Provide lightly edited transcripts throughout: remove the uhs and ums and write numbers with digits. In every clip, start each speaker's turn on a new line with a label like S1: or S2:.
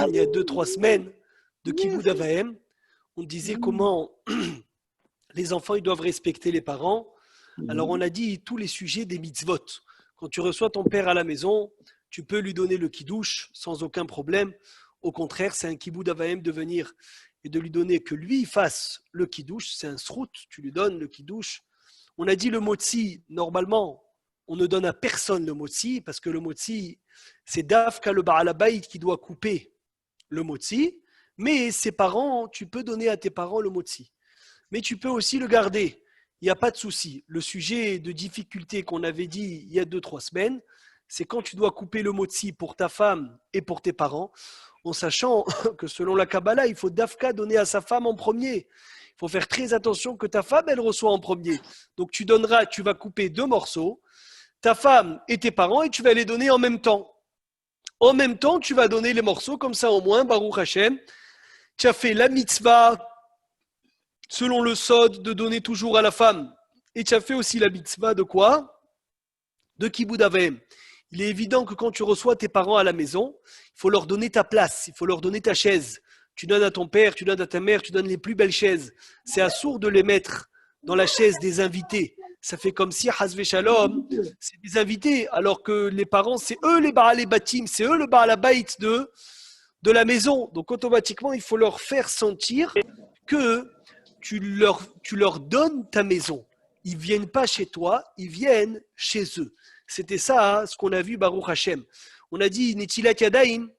S1: il y a 2-3 semaines de Kibbout Avahem. On disait comment les enfants ils doivent respecter les parents. Alors on a dit tous les sujets des mitzvot. Quand tu reçois ton père à la maison, tu peux lui donner le kiddush sans aucun problème. Au contraire, c'est un Kibbout Avahem de venir et de lui donner que lui fasse le kiddush. C'est un srout, tu lui donnes le kiddush. On a dit le motzi, normalement, on ne donne à personne le motzi parce que le motzi, c'est Dafka le Baal Habayit qui doit couper le motzi. Mais ses parents, tu peux donner à tes parents le motzi. Mais tu peux aussi le garder. Il n'y a pas de souci. Le sujet de difficulté qu'on avait dit il y a 2-3 semaines, c'est quand tu dois couper le motzi pour ta femme et pour tes parents, en sachant que selon la Kabbalah, il faut Dafka donner à sa femme en premier. Il faut faire très attention que ta femme, elle reçoit en premier. Donc tu vas couper 2 morceaux, ta femme et tes parents, et tu vas les donner en même temps. En même temps, tu vas donner les morceaux, comme ça au moins, Baruch Hashem, tu as fait la mitzvah selon le sod de donner toujours à la femme. Et tu as fait aussi la mitzvah de quoi? De Kibbout Avahem. Il est évident que quand tu reçois tes parents à la maison, il faut leur donner ta place, il faut leur donner ta chaise. Tu donnes à ton père, tu donnes à ta mère, tu donnes les plus belles chaises. C'est assourd de les mettre dans la chaise des invités. Ça fait comme si, Hazve Shalom, c'est des invités, alors que les parents, c'est eux les Baal Batim, c'est eux le Baal Habayit de la maison. Donc automatiquement, il faut leur faire sentir que tu leur donnes ta maison. Ils ne viennent pas chez toi, ils viennent chez eux. C'était ça, hein, ce qu'on a vu, Baruch Hashem. On a dit, Netilat Yadayim,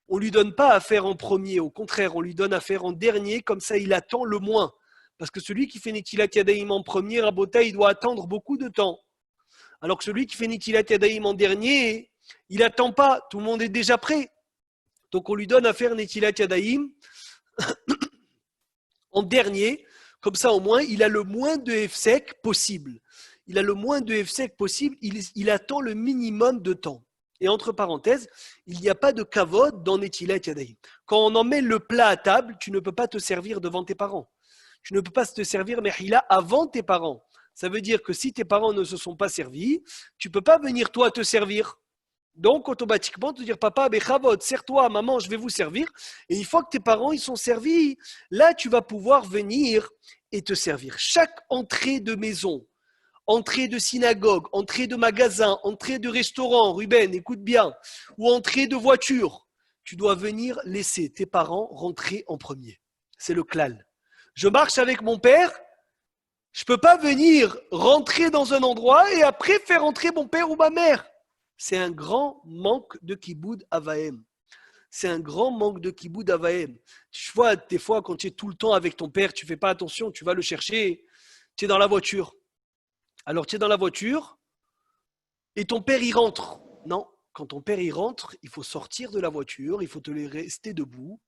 S1: on ne lui donne pas à faire en premier. Au contraire, on lui donne à faire en dernier, comme ça il attend le moins. Parce que celui qui fait Netilat Yadayim en premier, Rabota, il doit attendre beaucoup de temps. Alors que celui qui fait Netilat Yadayim en dernier, il n'attend pas, tout le monde est déjà prêt. Donc on lui donne à faire Netilat Yadayim en dernier, comme ça au moins il a le moins de hefsek possible. Il a le moins de hefsek possible, il attend le minimum de temps. Et entre parenthèses, il n'y a pas de kavod dans Netilat Yadayim. Quand on emmène le plat à table, tu ne peux pas te servir devant tes parents. Tu ne peux pas te servir mehila avant tes parents. Ça veut dire que si tes parents ne se sont pas servis, tu ne peux pas venir toi te servir. Donc, automatiquement, te dire, papa, bechavod, sers-toi, maman, je vais vous servir. Et une fois que tes parents ils sont servis, là, tu vas pouvoir venir et te servir. Chaque entrée de maison, entrée de synagogue, entrée de magasin, entrée de restaurant, Ruben, écoute bien, ou entrée de voiture, tu dois venir laisser tes parents rentrer en premier. C'est le klal. Je marche avec mon père, je ne peux pas venir rentrer dans un endroit et après faire entrer mon père ou ma mère. C'est un grand manque de Kibbout Avahem. C'est un grand manque de Kibbout Avahem. Tu vois, des fois, quand tu es tout le temps avec ton père, tu ne fais pas attention, tu vas le chercher, tu es dans la voiture. Alors, tu es dans la voiture et ton père, il rentre. Non, quand ton père, il rentre, il faut sortir de la voiture, il faut te rester debout,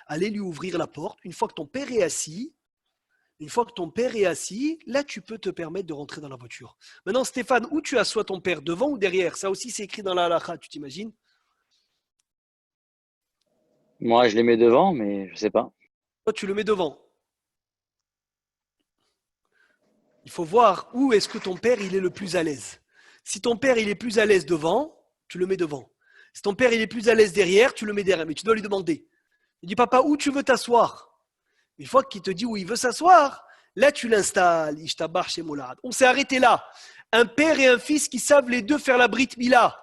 S1: aller lui ouvrir la porte. Une fois que ton père est assis, là, tu peux te permettre de rentrer dans la voiture. Maintenant, Stéphane, où tu assois ton père, devant ou derrière? Ça aussi, c'est écrit dans la halakha, tu t'imagines?
S2: Moi, je les mets devant, mais je sais pas.
S1: Toi, tu le mets devant. Il faut voir où est-ce que ton père, il est le plus à l'aise. Si ton père, il est plus à l'aise devant, tu le mets devant. Si ton père, il est plus à l'aise derrière, tu le mets derrière. Mais tu dois lui demander. Il dit, papa, où tu veux t'asseoir? Une fois qu'il te dit où il veut s'asseoir, là tu l'installes. Ishtabar chez Moulad. On s'est arrêté là. Un père et un fils qui savent les deux faire la Brit Mila.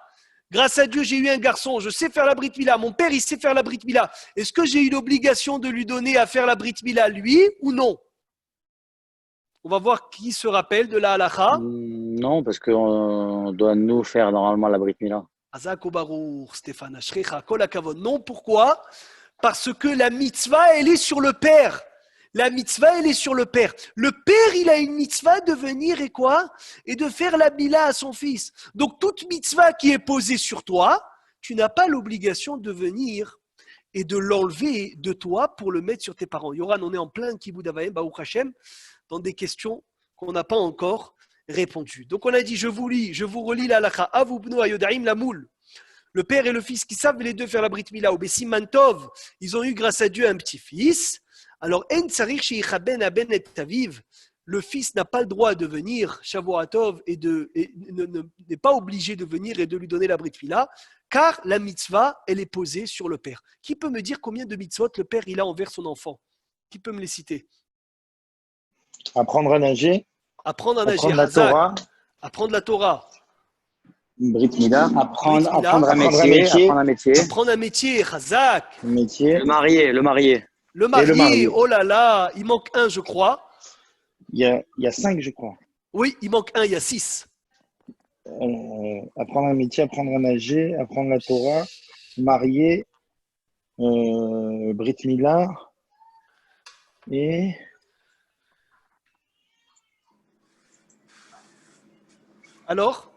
S1: Grâce à Dieu, j'ai eu un garçon, je sais faire la Brit Mila. Mon père, il sait faire la Brit Mila. Est-ce que j'ai eu l'obligation de lui donner à faire la Brit Mila, lui, ou non? On va voir qui se rappelle de la halakha.
S2: Non, parce qu'on doit nous faire normalement la Brit Mila.
S1: Azak Obarour, Stéphane Ashrecha, Kol Hakavod. Non, pourquoi? Parce que la mitzvah, elle est sur le père. La mitzvah, elle est sur le père. Le père, il a une mitzvah de venir et quoi? Et de faire la mila à son fils. Donc, toute mitzvah qui est posée sur toi, tu n'as pas l'obligation de venir et de l'enlever de toi pour le mettre sur tes parents. Yoran, on est en plein Kibbout Avahem, Baruch Hashem, dans des questions qu'on n'a pas encore répondues. Donc, on a dit, je vous relis la halakha. Avubnu ayodaim la moule. Le père et le fils qui savent les deux faire la Brit Mila, ou Bessim Mantov, ils ont eu grâce à Dieu un petit-fils. Alors, En Tsarich Sheichaben Aben et Taviv, le fils n'a pas le droit de venir, Shavuatov, et n'est pas obligé de venir et de lui donner la Brit Mila, car la mitzvah, elle est posée sur le père. Qui peut me dire combien de mitzvot le père il a envers son enfant? Qui peut me les citer?
S3: Apprendre à nager,
S1: Apprendre à nager,
S3: apprendre la
S1: Hazak.
S3: Torah,
S1: Apprendre la Torah,
S2: Brit Mila,
S1: Brit Mila,
S2: apprendre un métier,
S1: apprendre un métier, Hazak.
S3: métier,
S2: le marié.
S1: Le
S3: le
S1: marié,
S3: marié.
S1: oh là là, il manque un, je crois.
S3: Il y a 5, je crois.
S1: Oui, il manque un, il y a 6.
S3: Apprendre un métier, apprendre à nager, apprendre la Torah, marier, Brit Mila et
S1: Alors,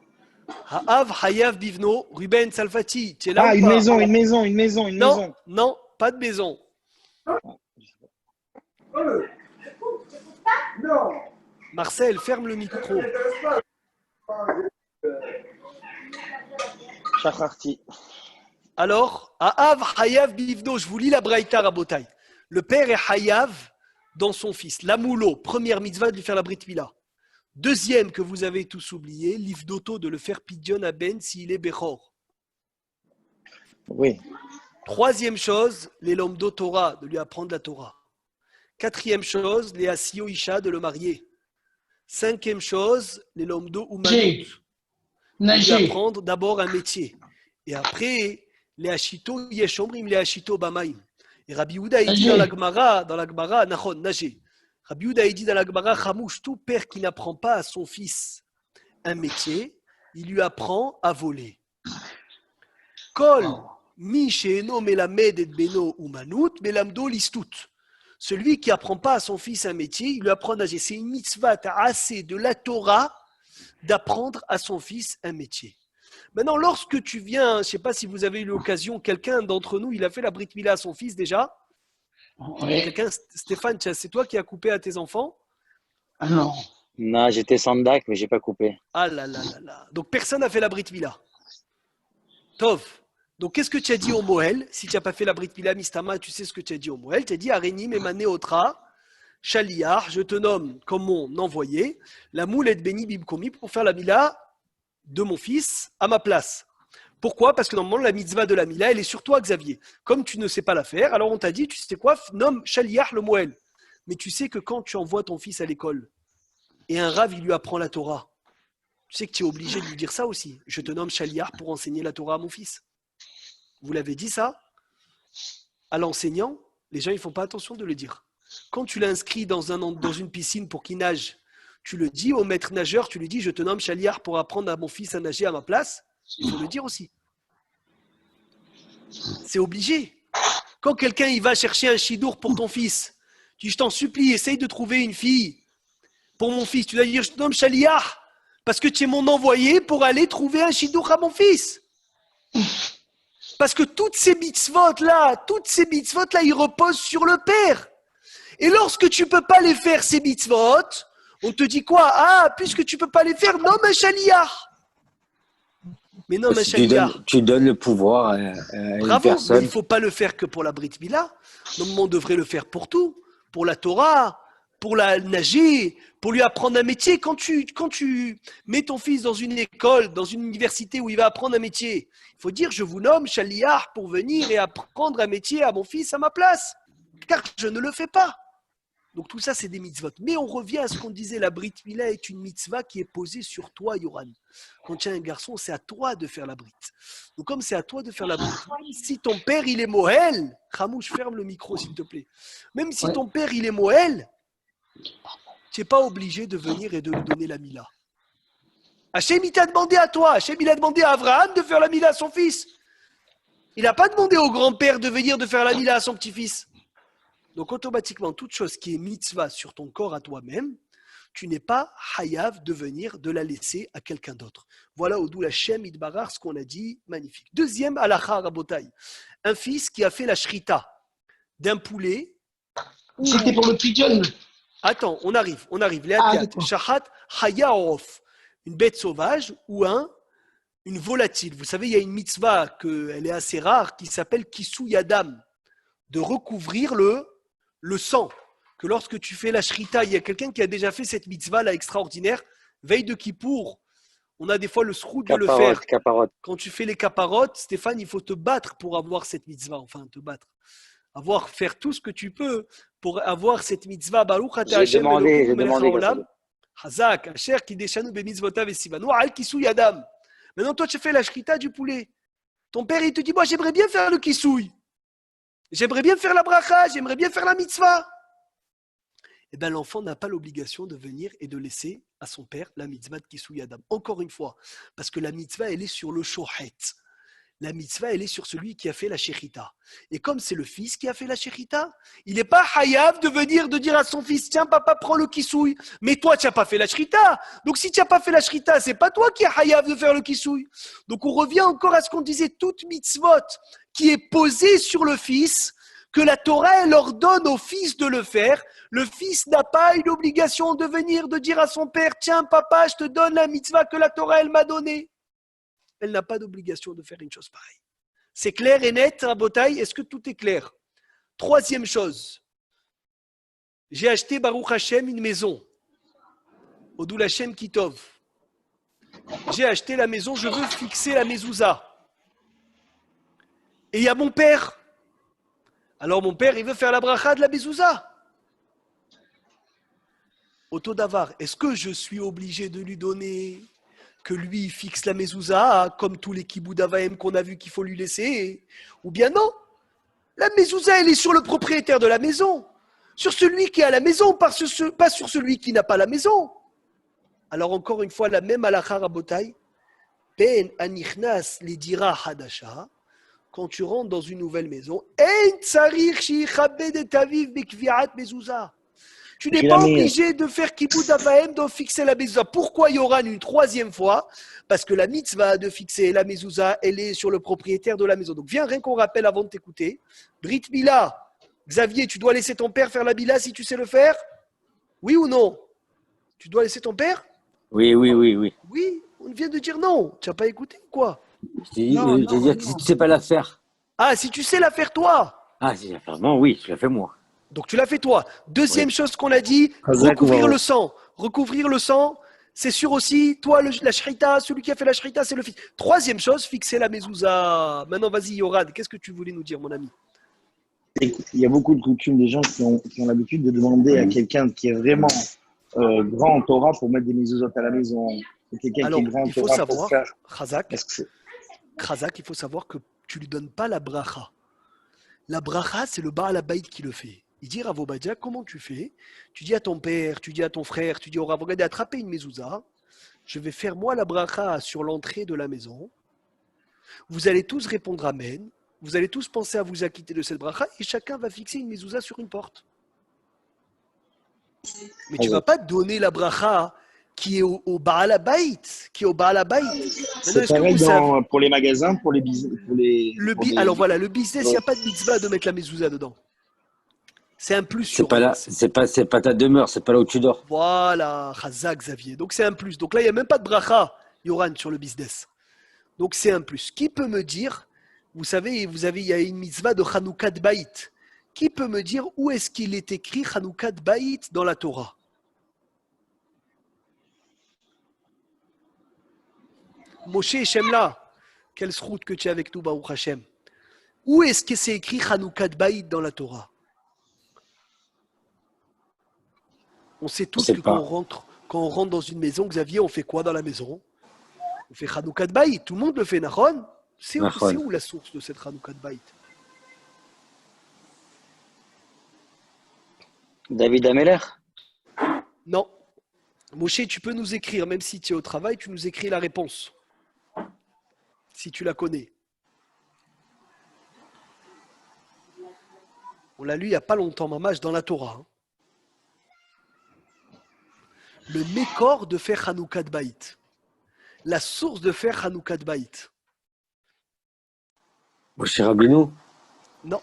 S1: Ha'av, Hayav, Bivno, Ruben, Salfati, tu es là ou
S3: une
S1: pas?
S3: maison, une maison, une maison, une
S1: Non,
S3: maison.
S1: non, pas de maison. Marcel, ferme le micro.
S3: Chacharti.
S1: Alors, Ha'av, Hayav, Bivno, je vous lis la Braïta Rabotai. Le père est Hayav dans son fils. La moulo, première mitzvah de lui faire la Brit Mila. Deuxième que vous avez tous oublié, l'Ivdoto de le faire Pidyon à Ben s'il est Bechor.
S3: Oui.
S1: Troisième chose, les Lomdo Torah, de lui apprendre la Torah. Quatrième chose, les Asio Isha, de le marier. Cinquième chose, les Lomdo Umanut, de lui apprendre d'abord un métier. Et après, les Ashito Yeshomrim, les Ashito Bamaim. Et Rabbi Yehuda, il dit dans la Gemara, Nachon, nager. Rabbi Yehuda, il dit dans la Gemara, Chamouche, tout père qui n'apprend pas à son fils un métier, il lui apprend à voler. Kol, mi she'eno melamed et beno umanut, melamdo listut. Celui qui apprend pas à son fils un métier, il lui apprend à nager. C'est une mitzvah assez de la Torah d'apprendre à son fils un métier. Maintenant, lorsque tu viens, je ne sais pas si vous avez eu l'occasion, quelqu'un d'entre nous, il a fait la Brit Mila à son fils déjà.
S4: Oui.
S1: Quelqu'un, Stéphane, c'est toi qui as coupé à tes enfants?
S4: Ah non.
S2: Non, j'étais sandak, mais j'ai pas coupé.
S1: Ah là là là là. Donc personne n'a fait la Brit Mila. Tov. Donc qu'est-ce que tu as dit au Moël? Si tu n'as pas fait la Brit Mila Mistama, tu sais ce que tu as dit au Moël. Tu as dit Arenim Emane Otra, Shaliar, je te nomme comme mon envoyé, la moule et béni bibkomi pour faire la Mila de mon fils à ma place. Pourquoi? Parce que normalement, la mitzvah de la Mila, elle est sur toi, Xavier. Comme tu ne sais pas la faire, alors on t'a dit, tu sais quoi? Nomme Shaliach le Moël. Mais tu sais que quand tu envoies ton fils à l'école et un rave, il lui apprend la Torah, tu sais que tu es obligé de lui dire ça aussi. Je te nomme Shaliach pour enseigner la Torah à mon fils. Vous l'avez dit ça? À l'enseignant, les gens, ils ne font pas attention de le dire. Quand tu l'inscris dans une piscine pour qu'il nage, tu le dis au maître nageur, tu lui dis, je te nomme Shaliach pour apprendre à mon fils à nager à ma place. Il faut le dire aussi. C'est obligé. Quand quelqu'un il va chercher un chidour pour ton fils, tu dis, je t'en supplie, essaye de trouver une fille pour mon fils. Tu dois dire, je te nomme Shaliach parce que tu es mon envoyé pour aller trouver un chidour à mon fils. Parce que toutes ces mitzvot-là, ils reposent sur le père. Et lorsque tu ne peux pas les faire, ces mitzvot, on te dit quoi? Ah, puisque tu ne peux pas les faire, nomme un Shaliach. Mais non,
S5: tu donnes le pouvoir à une
S1: bravo,
S5: personne.
S1: mais il ne faut pas le faire que pour la Brit Mila. Normalement, on devrait le faire pour tout. Pour la Torah, pour la nager, pour lui apprendre un métier. Quand tu mets ton fils dans une école, dans une université où il va apprendre un métier, il faut dire, je vous nomme Shaliach pour venir et apprendre un métier à mon fils à ma place. Car je ne le fais pas. Donc tout ça, c'est des mitzvot. Mais on revient à ce qu'on disait, la Brit Mila est une mitzvah qui est posée sur toi, Yoran. Quand tu as un garçon, c'est à toi de faire la Brit. Donc comme c'est à toi de faire la Brit, si ton père, il est Moël, Ramouche, ferme le micro, s'il te plaît. Même si ton père, il est Moël, tu n'es pas obligé de venir et de lui donner la Mila. Hachem, il t'a demandé à toi. Hachem, il a demandé à Abraham de faire la Mila à son fils. Il n'a pas demandé au grand-père de venir de faire la Mila à son petit-fils. Donc automatiquement, toute chose qui est mitzvah sur ton corps à toi-même, tu n'es pas hayav de venir de la laisser à quelqu'un d'autre. Voilà au d'où la Shem Idbarar, ce qu'on a dit, magnifique. Deuxième halakha rabotai, un fils qui a fait la shrita d'un poulet.
S4: C'était pour le pigeon.
S1: Attends, on arrive. Shahat hayaof, une bête sauvage ou une volatile. Vous savez, il y a une mitzvah, elle est assez rare, qui s'appelle Kisu Yadam, de recouvrir le sang. Que lorsque tu fais la shrita, il y a quelqu'un qui a déjà fait cette mitzvah là extraordinaire, veille de Kippour, On a des fois le sroud de le faire.
S2: Caparotte.
S1: Quand tu fais les caparottes, Stéphane, il faut te battre pour avoir cette mitzvah. Enfin, te battre. Faire tout ce que tu peux pour avoir cette mitzvah. Baruch ata
S2: J'ai
S1: Hashem
S2: demandé,
S1: Elokeinu
S2: j'ai
S1: melech
S2: demandé.
S1: haolam. Chazak, Asher kideshanu bemitzvotav esivanu al kisui adam. Maintenant, toi, tu fais la shrita du poulet. Ton père, il te dit, moi, j'aimerais bien faire le kisui. J'aimerais bien faire la bracha. J'aimerais bien faire la mitzvah. Eh bien, l'enfant n'a pas l'obligation de venir et de laisser à son père la mitzvah de kisui adam. Encore une fois, parce que la mitzvah, elle est sur le shohet. La mitzvah, elle est sur celui qui a fait la shechita. Et comme c'est le fils qui a fait la shechita, il n'est pas hayav de venir de dire à son fils, tiens papa, prends le kisouille. Mais toi, tu n'as pas fait la shechita. Donc si tu n'as pas fait la shechita, c'est pas toi qui es hayav de faire le kisouille. Donc on revient encore à ce qu'on disait, toute mitzvot qui est posée sur le fils, que la Torah, elle ordonne au fils de le faire. Le fils n'a pas une obligation de venir de dire à son père, tiens papa, je te donne la mitzvah que la Torah, elle m'a donnée. Elle n'a pas d'obligation de faire une chose pareille. C'est clair et net, Rabotai? Est-ce que tout est clair? Troisième chose, j'ai acheté Baruch Hashem une maison, Odul Hashem Kitov. J'ai acheté la maison, je veux fixer la mezouza. Et il y a mon père. Alors mon père, il veut faire la bracha de la mezouza. Autodavar, est-ce que je suis obligé de lui donner que lui fixe la mezouza, comme tous les kiboud avaim qu'on a vu qu'il faut lui laisser, ou bien non. La mezouza, elle est sur le propriétaire de la maison, sur celui qui a la maison, pas sur celui qui n'a pas la maison. Alors encore une fois, la même halakha rabotai, ben anichnas les dira hadasha, quand tu rentres dans une nouvelle maison, en tsarir shichabed et aviv bekviat mezouza. Tu n'es pas obligé de faire kiboud avaim, de fixer la mezouza. Pourquoi il y aura une troisième fois? Parce que la mitzvah de fixer la mezouza, elle est sur le propriétaire de la maison. Donc viens, rien qu'on rappelle avant de t'écouter. Brit Mila, Xavier, tu dois laisser ton père faire la bila si tu sais le faire? Oui ou non? Tu dois laisser ton père?
S5: Oui.
S1: Oui, on vient de dire non. Tu n'as pas écouté ou quoi?
S5: J'ai dit, si tu ne sais pas la faire.
S1: Ah, si tu sais la faire toi?
S5: Ah, si la faire moi, oui, je la fais moi.
S1: Donc tu l'as fait toi. Deuxième chose qu'on a dit, recouvrir le sang. Recouvrir le sang, c'est sûr aussi, toi, la shrita, celui qui a fait la shrita, c'est le fils. Troisième chose, fixer la mezouza. Maintenant, vas-y, Yorad, qu'est-ce que tu voulais nous dire, mon ami?
S3: Il y a beaucoup de coutumes des gens qui ont l'habitude de demander à quelqu'un qui est vraiment grand en Torah pour mettre des mezuzot à la maison. Quelqu'un qui est grand en
S1: il faut
S3: Torah
S1: savoir,
S3: pour faire.
S1: Khazak, il faut savoir que tu lui donnes pas la bracha. La bracha, c'est le Baal Habayit qui le fait. Il dit Rav Obadia, comment tu fais? Tu dis à ton père, tu dis à ton frère, tu dis au Rav Obadia, attrapez une mezouza. Je vais faire moi la bracha sur l'entrée de la maison. Vous allez tous répondre Amen. Vous allez tous penser à vous acquitter de cette bracha et chacun va fixer une mezouza sur une porte. Mais tu ne vas pas donner la bracha qui est au Baal Habayit,
S3: C'est pareil pour les magasins, pour les business.
S1: Alors voilà, le business, il n'y a pas de mitzvah de mettre la mezouza dedans. C'est un plus sur
S5: c'est pas ta demeure, c'est pas là où tu dors.
S1: Voilà, Chazak Xavier. Donc c'est un plus. Donc là, il n'y a même pas de bracha, Yoran, sur le business. Donc c'est un plus. Qui peut me dire, vous savez, il y a une mitzvah de Chanoukat Baït. Qui peut me dire où est-ce qu'il est écrit Chanoukat Baït dans la Torah? Moshe Shemla, quelle route que tu es avec nous, Baruch Hashem. Où est-ce que c'est écrit Chanoukat Baït dans la Torah? On sait tous que quand on rentre dans une maison, Xavier, on fait quoi dans la maison? On fait Chanoukat Baït. Tout le monde le fait, Nahon? C'est où la source de cette Chanoukat Baït?
S2: David Ameller?
S1: Non. Moshe, tu peux nous écrire, même si tu es au travail, tu nous écris la réponse. Si tu la connais. On l'a lu il n'y a pas longtemps, Mamash, dans la Torah. Le mécor de faire Chanoukat Baït. La source de faire Chanoukat Baït.
S5: Moshe Rabbeinu?
S1: Non.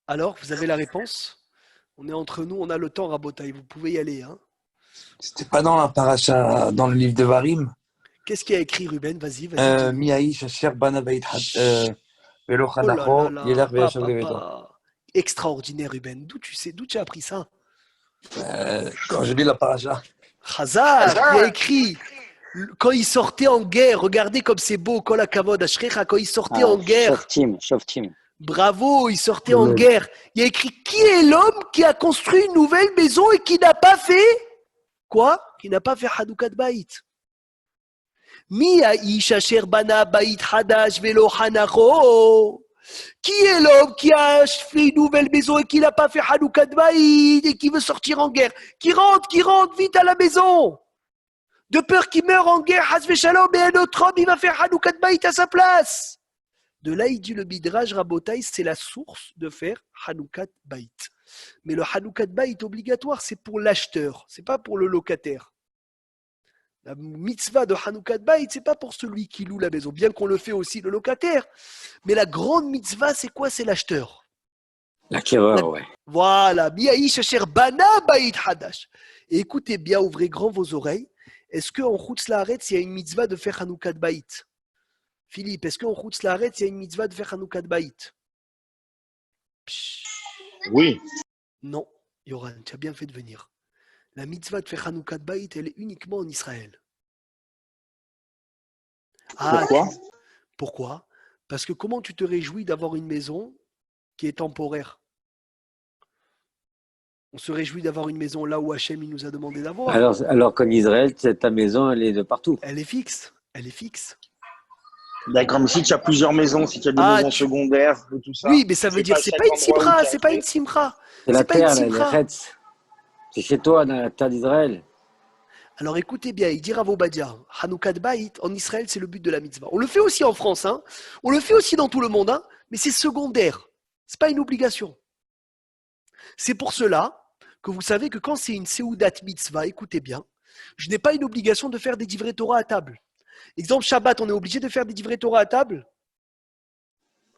S1: Alors, vous avez la réponse? On est entre nous, on a le temps, Rabotai. Vous pouvez y aller. Hein.
S6: C'était pas dans la paracha, dans le livre de Varim?
S1: Qu'est-ce qu'il y a écrit, Ruben? Vas-y.
S6: Miaïch, Asher, Banabait, Velo Chanacho, Yeler, Veyashav, Leveto.
S1: Extraordinaire, Ruben. D'où tu as appris ça?
S6: Quand je lis la paracha.
S1: Chazal, il y a écrit, quand il sortait en guerre, regardez comme c'est beau, Kol HaKavod Ashrecha, quand il sortait en guerre,
S2: Shoftim.
S1: bravo, il sortait en guerre. Il y a écrit, qui est l'homme qui a construit une nouvelle maison et qui n'a pas fait quoi? Qui n'a pas fait Hanoukat Baït. Mi ha'ish asher bana Baït Hadash velo hanacho. Qui est l'homme qui a fait une nouvelle maison et qui n'a pas fait Hanoukat Baït et qui veut sortir en guerre? Qui rentre vite à la maison. De peur qu'il meure en guerre, Hasve Shalom, et un autre homme, il va faire Hanoukat Baït à sa place. De là, il dit le Midrash Rabotai, c'est la source de faire Hanoukat Baït. Mais le Hanoukat Baït obligatoire, c'est pour l'acheteur, c'est pas pour le locataire. La mitzvah de Hanoukat Baït, c'est pas pour celui qui loue la maison, bien qu'on le fait aussi le locataire. Mais la grande mitzvah, c'est quoi? C'est l'acheteur.
S5: L'acquéreur, ouais.
S1: Voilà. Miaïsh asher bana Baït Hadash. Et écoutez bien, ouvrez grand vos oreilles. Est-ce qu'en Chutz Laaretz, il y a une mitzvah de faire Hanoukat Baït? Philippe, est-ce qu'en Chutz Laaretz, il y a une mitzvah de faire Hanoukat Baït?
S3: Oui.
S1: Non, Yoran, tu as bien fait de venir. La mitzvah de faire Hanoukat Baït, elle est uniquement en Israël.
S3: Pourquoi?
S1: Pourquoi? Parce que comment tu te réjouis d'avoir une maison qui est temporaire? On se réjouit d'avoir une maison là où Hachem il nous a demandé d'avoir.
S5: Alors qu'en Israël, ta maison, elle est de partout.
S1: Elle est fixe. Elle est fixe.
S3: D'accord, mais si tu as plusieurs maisons, si tu as des maisons secondaires et tout ça.
S1: Oui, mais ça veut dire que c'est pas une simra, c'est pas une simra.
S5: C'est la terre, les Retz. C'est chez toi, dans la terre d'Israël.
S1: Alors écoutez bien, il dit Rav Obadia, Hanoukat Baït, en Israël, c'est le but de la mitzvah. On le fait aussi en France, hein. On le fait aussi dans tout le monde, hein. Mais c'est secondaire. C'est pas une obligation. C'est pour cela que vous savez que quand c'est une Seudat mitzvah, écoutez bien, je n'ai pas une obligation de faire des divrei Torah à table. Exemple, Shabbat, on est obligé de faire des divrei Torah à table?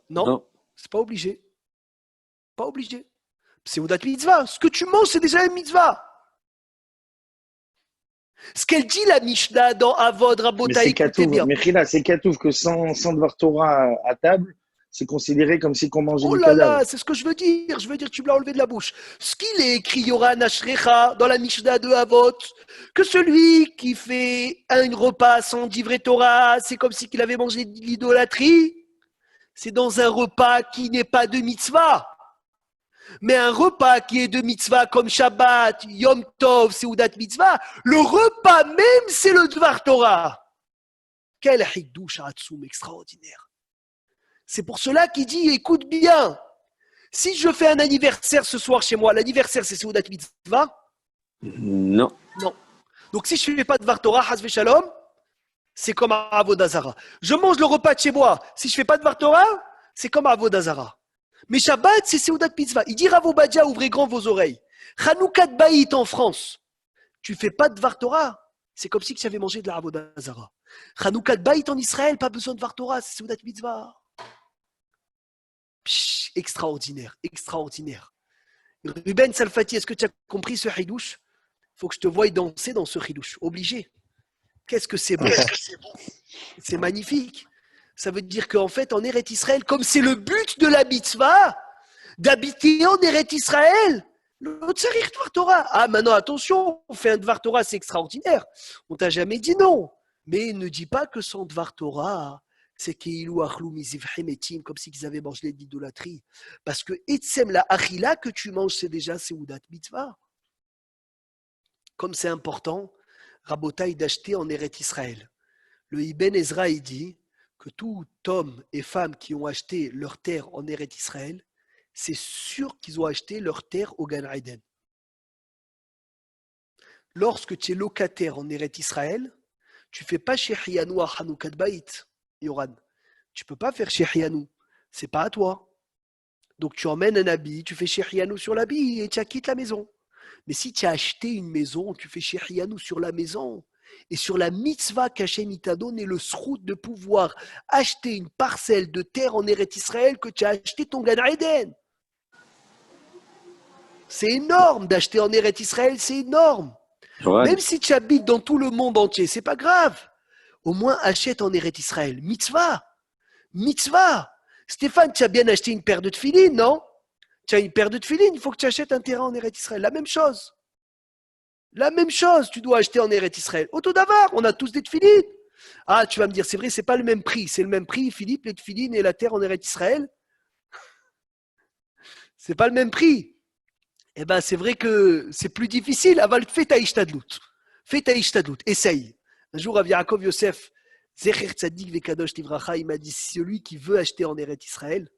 S1: Non. C'est pas obligé. Pas obligé. Seudat mitzvah. Ce que tu manges, c'est déjà une mitzvah. Ce qu'elle dit, la Mishnah dans Avod Rabotai, écoutez bien.
S3: Mais c'est Katouf que sans devoir Torah à table, c'est considéré comme si on mangeait
S1: oh
S3: du
S1: là
S3: cadavre.
S1: là, c'est ce que je veux dire. Je veux dire que tu me l'as enlevé de la bouche. Ce qu'il est écrit, Yoran Ashrecha, dans la Mishnah de Avot, que celui qui fait un repas sans divrei Torah, c'est comme si il avait mangé de l'idolâtrie. C'est dans un repas qui n'est pas de mitzvah. Mais un repas qui est de mitzvah comme Shabbat, Yom Tov, Seudat mitzvah, le repas même, c'est le Dvar Torah. Quel hiddush atzum extraordinaire. C'est pour cela qu'il dit, écoute bien, si je fais un anniversaire ce soir chez moi, l'anniversaire c'est Seudat mitzvah?
S5: Non.
S1: Non. Donc si je ne fais pas de Dvar Torah, Hasve Shalom, c'est comme Avodah Zara. Je mange le repas de chez moi, si je ne fais pas de Dvar Torah, c'est comme Avodah Zara. Mais Shabbat, c'est Seudat mitzvah. Il dit Rav Obadia, ouvrez grand vos oreilles. Hanoukat Baït en France, tu ne fais pas de Dvar Torah, c'est comme si tu avais mangé de la Avodah Zara. Hanoukat Baït en Israël, pas besoin de Dvar Torah, c'est Seudat mitzvah. Extraordinaire, extraordinaire. Ruben Salfati, est-ce que tu as compris ce hidouche? Il faut que je te voie danser dans ce hidouche. Obligé. Qu'est-ce que c'est beau. C'est magnifique. Ça veut dire qu'en fait, en Eretz Israël, comme c'est le but de la mitzvah, d'habiter en Eretz Israël, le Tsarir Dvar Torah. Ah, maintenant, attention, on fait un Dvar Torah, c'est extraordinaire. On t'a jamais dit non. Mais ne dis pas que sans Dvar Torah, c'est Keilou Achlou Mizivhem Etim, comme s'ils avaient mangé de l'idolâtrie. Parce que Etsem la Achila que tu manges, c'est déjà Seudat Mitzvah. Comme c'est important, Rabotai d'acheter en Eretz Israël. Le Ibn Ezra, il dit que tout homme et femme qui ont acheté leur terre en Eretz Israël, c'est sûr qu'ils ont acheté leur terre au Gan Eden. Lorsque tu es locataire en Eretz Israël, tu ne fais pas Shechianu à Hanoukat Baït. Yoran, tu ne peux pas faire Shechianu, c'est pas à toi. Donc tu emmènes un habit, tu fais Shechianu sur l'habit et tu quittes la maison. Mais si tu as acheté une maison, tu fais Shechianu sur la maison et sur la mitzvah qu'Hachem t'a donné le srout de pouvoir acheter une parcelle de terre en Eretz Israël que tu as acheté ton Gan Eden. C'est énorme d'acheter en Eretz Israël, c'est énorme.
S5: Ouais.
S1: Même si tu habites dans tout le monde entier, c'est pas grave. Au moins, achète en Eretz Israël. Mitzvah. Mitzvah. Stéphane, tu as bien acheté une paire de tefilines, non? Tu as une paire de tefilines, il faut que tu achètes un terrain en Eretz Israël. La même chose. La même chose, tu dois acheter en Eretz Israël. Auto d'avar, on a tous des tefilines. Ah, tu vas me dire, c'est vrai, c'est pas le même prix. C'est le même prix, Philippe, les tefilines et la terre en Eretz Israël. C'est pas le même prix. Eh ben, c'est vrai que c'est plus difficile. Aval, fais ta ishtadlout. Fais ta ishtadlout. Essaye. Un jour, Rav Yaakov Yosef, Zecher Tzadik Vekadosh Tivracha, il m'a dit, celui qui veut acheter en Eretz Israël,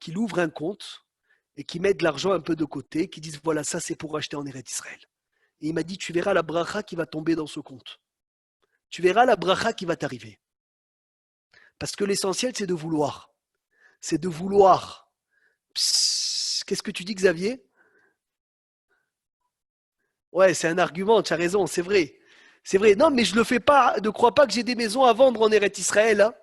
S1: qu'il ouvre un compte et qu'il mette de l'argent un peu de côté, qu'il dise, voilà, ça c'est pour acheter en Eretz Israël. Et il m'a dit, tu verras la bracha qui va tomber dans ce compte. Tu verras la bracha qui va t'arriver. Parce que l'essentiel, c'est de vouloir. C'est de vouloir. Psst, qu'est-ce que tu dis, Xavier? Ouais, c'est un argument, tu as raison, c'est vrai. C'est vrai. Non, mais je ne le fais pas. Ne crois pas que j'ai des maisons à vendre en Eretz Israël. Hein.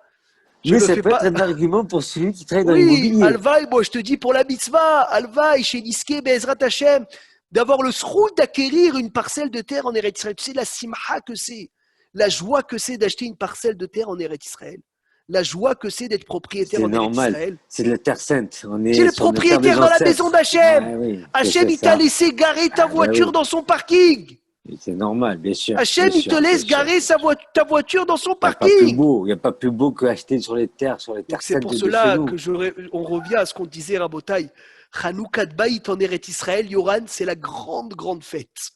S5: Mais ça peut être un argument pour celui qui travaille dans
S1: oui,
S5: l'immobilier.
S1: Alvaï, moi je te dis pour la mitzvah, Alvaï, chez Niske, Bezrat Hashem, d'avoir le sroud d'acquérir une parcelle de terre en Eretz Israël. Tu sais la simha que c'est, la joie que c'est d'acheter une parcelle de terre en Eretz Israël. La joie que c'est d'être propriétaire en Eretz Israël.
S5: C'est de la terre sainte.
S1: Tu es le propriétaire dans la maison d'Hachem.
S5: Ah, oui,
S1: Hachem, il t'a laissé garer ta voiture dans son parking.
S5: C'est normal, bien sûr.
S1: Hachem, il te laisse garer ta voiture dans son parking.
S5: Il n'y a pas plus beau qu'acheter sur les terres saintes.
S1: C'est pour cela qu'on revient à ce qu'on disait, Rabotai. Hanoukat Baït en Eretz Israël, Yoran, c'est la grande, grande fête.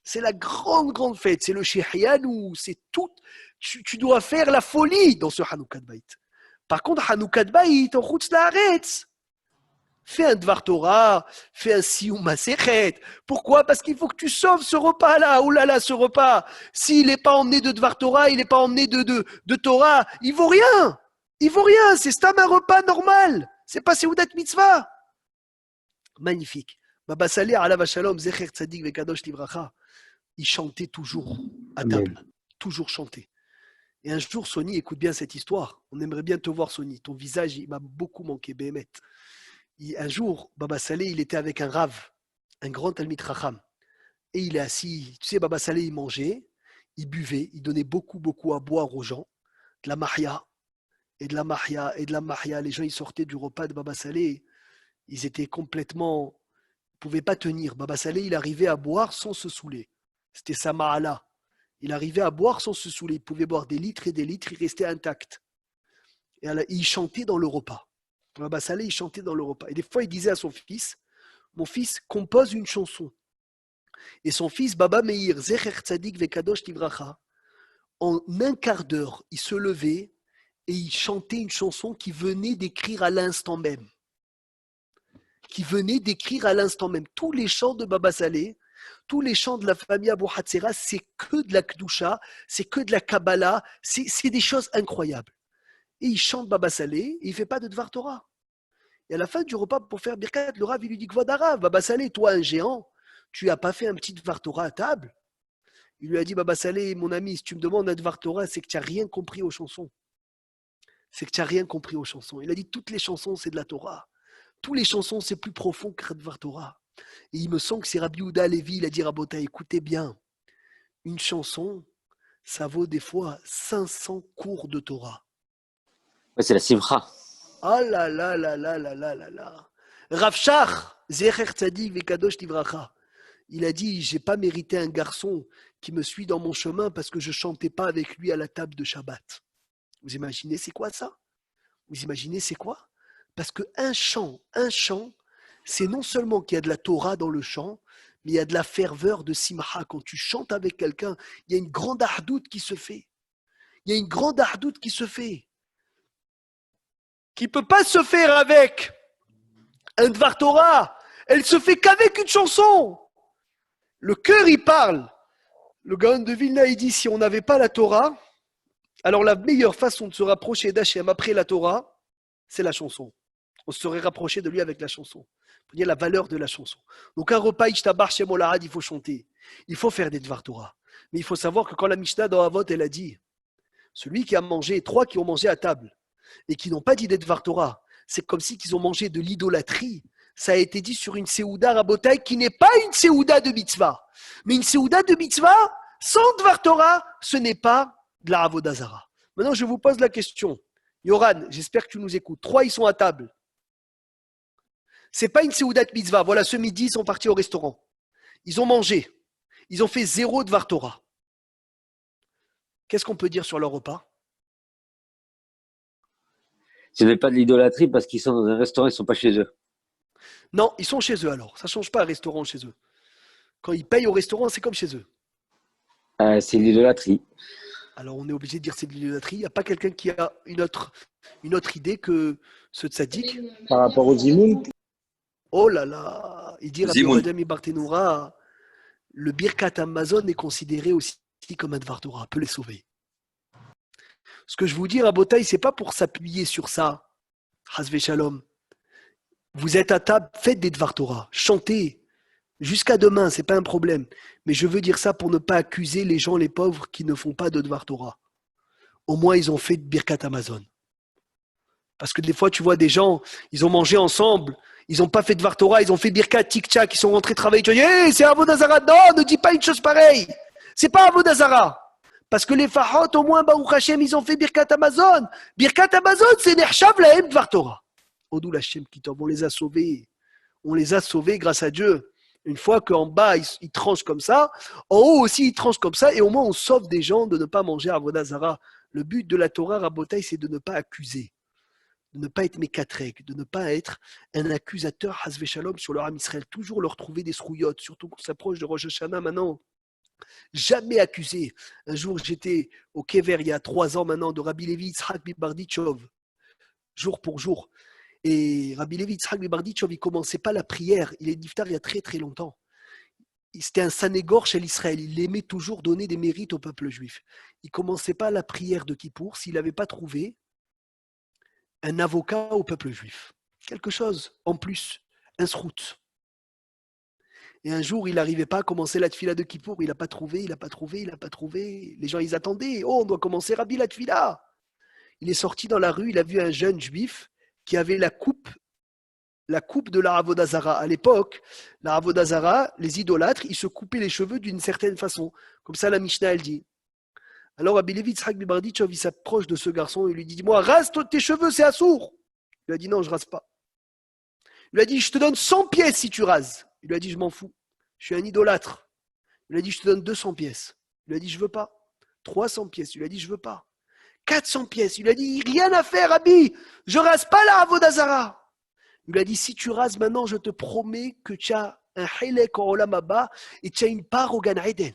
S1: C'est la grande, grande fête. C'est le Shehianou, c'est tout. Tu dois faire la folie dans ce Hanoukat Baït. Par contre, Hanoukat Baït, en Chutz Laaretz, fais un Dvar Torah, fais un Siyum Masechet. Pourquoi? Parce qu'il faut que tu sauves ce repas-là. Oh là là, ce repas. S'il n'est pas emmené de Dvar Torah, il n'est pas emmené de Torah, il vaut rien. Il vaut rien. C'est un repas normal. C'est pas Seudat Mitzvah. Magnifique. Baba Saleh, Alav Shalom, Zecher Tzadik Vekadosh Livracha, il chantait toujours à table. Amen. Toujours chanté. Et un jour, Sony, écoute bien cette histoire. On aimerait bien te voir, Sony. Ton visage, il m'a beaucoup manqué, Béhémet. Un jour, Baba Saleh, il était avec un Rav, un grand Talmid Chacham. Et il est assis. Tu sais, Baba Saleh, il mangeait, il buvait, il donnait beaucoup, beaucoup à boire aux gens. De la mahia, et de la mahia, et de la mahia. Les gens, ils sortaient du repas de Baba Saleh. Ils étaient complètement... Ils ne pouvaient pas tenir. Baba Saleh, il arrivait à boire sans se saouler. C'était sa ma'ala. Il arrivait à boire sans se saouler. Il pouvait boire des litres et des litres, il restait intact. Et il chantait dans le repas. Baba Saleh, il chantait dans le repas. Et des fois, il disait à son fils, mon fils, compose une chanson. Et son fils, Baba Meir, Zecher Tzadik Vekadosh Tivracha, en un quart d'heure, il se levait et il chantait une chanson qu'il venait d'écrire à l'instant même. Tous les chants de Baba Saleh, tous les chants de la famille Abou Hatzera, c'est que de la Kedusha, c'est que de la Kabbalah, c'est des choses incroyables. Et il chante Baba Saleh et il ne fait pas de Dvar Torah. Et à la fin du repas, pour faire Birkat, le Rav, il lui dit, Kvodarav, Baba Saleh, toi un géant, tu n'as pas fait un petit Dvar Torah à table? Il lui a dit, Baba Saleh, mon ami, si tu me demandes un Dvar Torah, c'est que tu n'as rien compris aux chansons. Il a dit, toutes les chansons, c'est de la Torah. Toutes les chansons, c'est plus profond que Dvar Torah. Et il me semble que c'est Rabbi Yehuda Levi, il a dit, Rabota, écoutez bien, une chanson, ça vaut des fois 500 cours de Torah.
S5: Ouais, c'est la simcha.
S1: Ah là là là là là là là là. Rav Shach, Zecher Tzadik Vekadosh Livracha, il a dit, j'ai pas mérité un garçon qui me suit dans mon chemin parce que je chantais pas avec lui à la table de Shabbat. Vous imaginez c'est quoi ça? Vous imaginez c'est quoi? Parce qu'un chant, c'est non seulement qu'il y a de la Torah dans le chant, mais il y a de la ferveur de simcha. Quand tu chantes avec quelqu'un, il y a une grande ardoute qui se fait. Qui ne peut pas se faire avec un Dvar Torah. Elle se fait qu'avec une chanson. Le cœur, il parle. Le Gaon de Vilna, il dit, si on n'avait pas la Torah, alors la meilleure façon de se rapprocher d'Hachem après la Torah, c'est la chanson. On se serait rapproché de lui avec la chanson. Vous voyez la valeur de la chanson. Donc un repas, Ishtabar Shem Olahad, il faut chanter. Il faut faire des Dvar Torah. Mais il faut savoir que quand la Mishnah dans Avot, elle a dit, celui qui a mangé, 3 qui ont mangé à table, et qui n'ont pas dit des Dvar Torah, c'est comme si qu'ils ont mangé de l'idolâtrie. Ça a été dit sur une Seouda Rabotai qui n'est pas une Seouda de mitzvah. Mais une Seouda de mitzvah, sans Dvar Torah, ce n'est pas de la Avodah Zara. Maintenant, je vous pose la question. Yoran, j'espère que tu nous écoutes. 3, ils sont à table. C'est pas une Seouda de mitzvah. Voilà, ce midi, ils sont partis au restaurant. Ils ont mangé. Ils ont fait 0 Dvar Torah. Qu'est-ce qu'on peut dire sur leur repas?
S5: Ce n'est pas de l'idolâtrie parce qu'ils sont dans un restaurant, ils ne sont pas chez eux.
S1: Non, ils sont chez eux alors. Ça ne change pas un restaurant chez eux. Quand ils payent au restaurant, c'est comme chez eux.
S5: C'est de l'idolâtrie.
S1: Alors on est obligé de dire c'est de l'idolâtrie. Il n'y a pas quelqu'un qui a une autre idée que ce tzaddik?
S3: Par rapport aux Zimoun,
S1: Oh là là, il dit Rabbi
S6: Zimoun.
S1: Ovadia Barthénoura, le Birkat Amazon est considéré aussi comme un Dvar Torah, peut les sauver. Ce que je vous dis, Rabotai, c'est pas pour s'appuyer sur ça. Hasve Shalom. Vous êtes à table, faites des Dvar Torah, chantez. Jusqu'à demain, c'est pas un problème. Mais je veux dire ça pour ne pas accuser les gens, les pauvres, qui ne font pas de Dvar Torah. Au moins, ils ont fait de Birkat Amazon. Parce que des fois, tu vois des gens, ils ont mangé ensemble, ils n'ont pas fait de Dvar Torah, ils ont fait Birkat, Tik-Tchak, ils sont rentrés travailler. Tu dis, hey, c'est Avodazara. Non, ne dis pas une chose pareille. C'est pas Avodazara. Parce que les Fahot, au moins, Baruch Hashem, ils ont fait Birkat Amazon. Birkat Amazon, c'est Nechshav Lahem Dvar Torah. Odou Hashem Kitov, on les a sauvés. On les a sauvés grâce à Dieu. Une fois qu'en bas, ils tranchent comme ça, en haut aussi, ils tranchent comme ça, et au moins, on sauve des gens de ne pas manger Avodazara. Le but de la Torah, Rabotai, c'est de ne pas accuser, de ne pas être mécatrek, de ne pas être un accusateur, Hasve Shalom, sur leur âme Israël. Toujours leur trouver des srouillottes, surtout qu'on s'approche de Rosh Hashanah maintenant. Jamais accusé. Un jour, j'étais au Kever, il y a 3 ans maintenant, de Rabbi Levi Yitzhak Bibarditchov, jour pour jour. Et Rabbi Levi Yitzhak Bibarditchov, il ne commençait pas la prière. Il est niftar il y a très très longtemps. C'était un sanégor chez l'Israël. Il aimait toujours donner des mérites au peuple juif. Il ne commençait pas la prière de Kippour s'il n'avait pas trouvé un avocat au peuple juif. Quelque chose en plus, un srout. Et un jour, il n'arrivait pas à commencer la tfila de Kippour. Il n'a pas trouvé. Les gens, ils attendaient. Oh, on doit commencer Rabbi la tfila. Il est sorti dans la rue, il a vu un jeune juif qui avait la coupe de la Avodazara. À l'époque, la Avodazara, les idolâtres, ils se coupaient les cheveux d'une certaine façon. Comme ça, la Mishnah, elle dit. Alors, Rabbi Levi Yitzhak Bibarditchov, il s'approche de ce garçon et lui dit, dis-moi, rase tes cheveux, c'est assourd. Il lui a dit, non, je rase pas. Il lui a dit, je te donne 100 pièces si tu rases. Il lui a dit, je m'en fous. Je suis un idolâtre. Il lui a dit, je te donne 200 pièces. Il lui a dit, je veux pas. 300 pièces. Il lui a dit, je veux pas. 400 pièces. Il lui a dit, rien à faire, Rabbi. Je rase pas la Avodazara. Il lui a dit, si tu rases maintenant, je te promets que tu as un Hilek en Olam Haba et tu as une part au Gan Eden.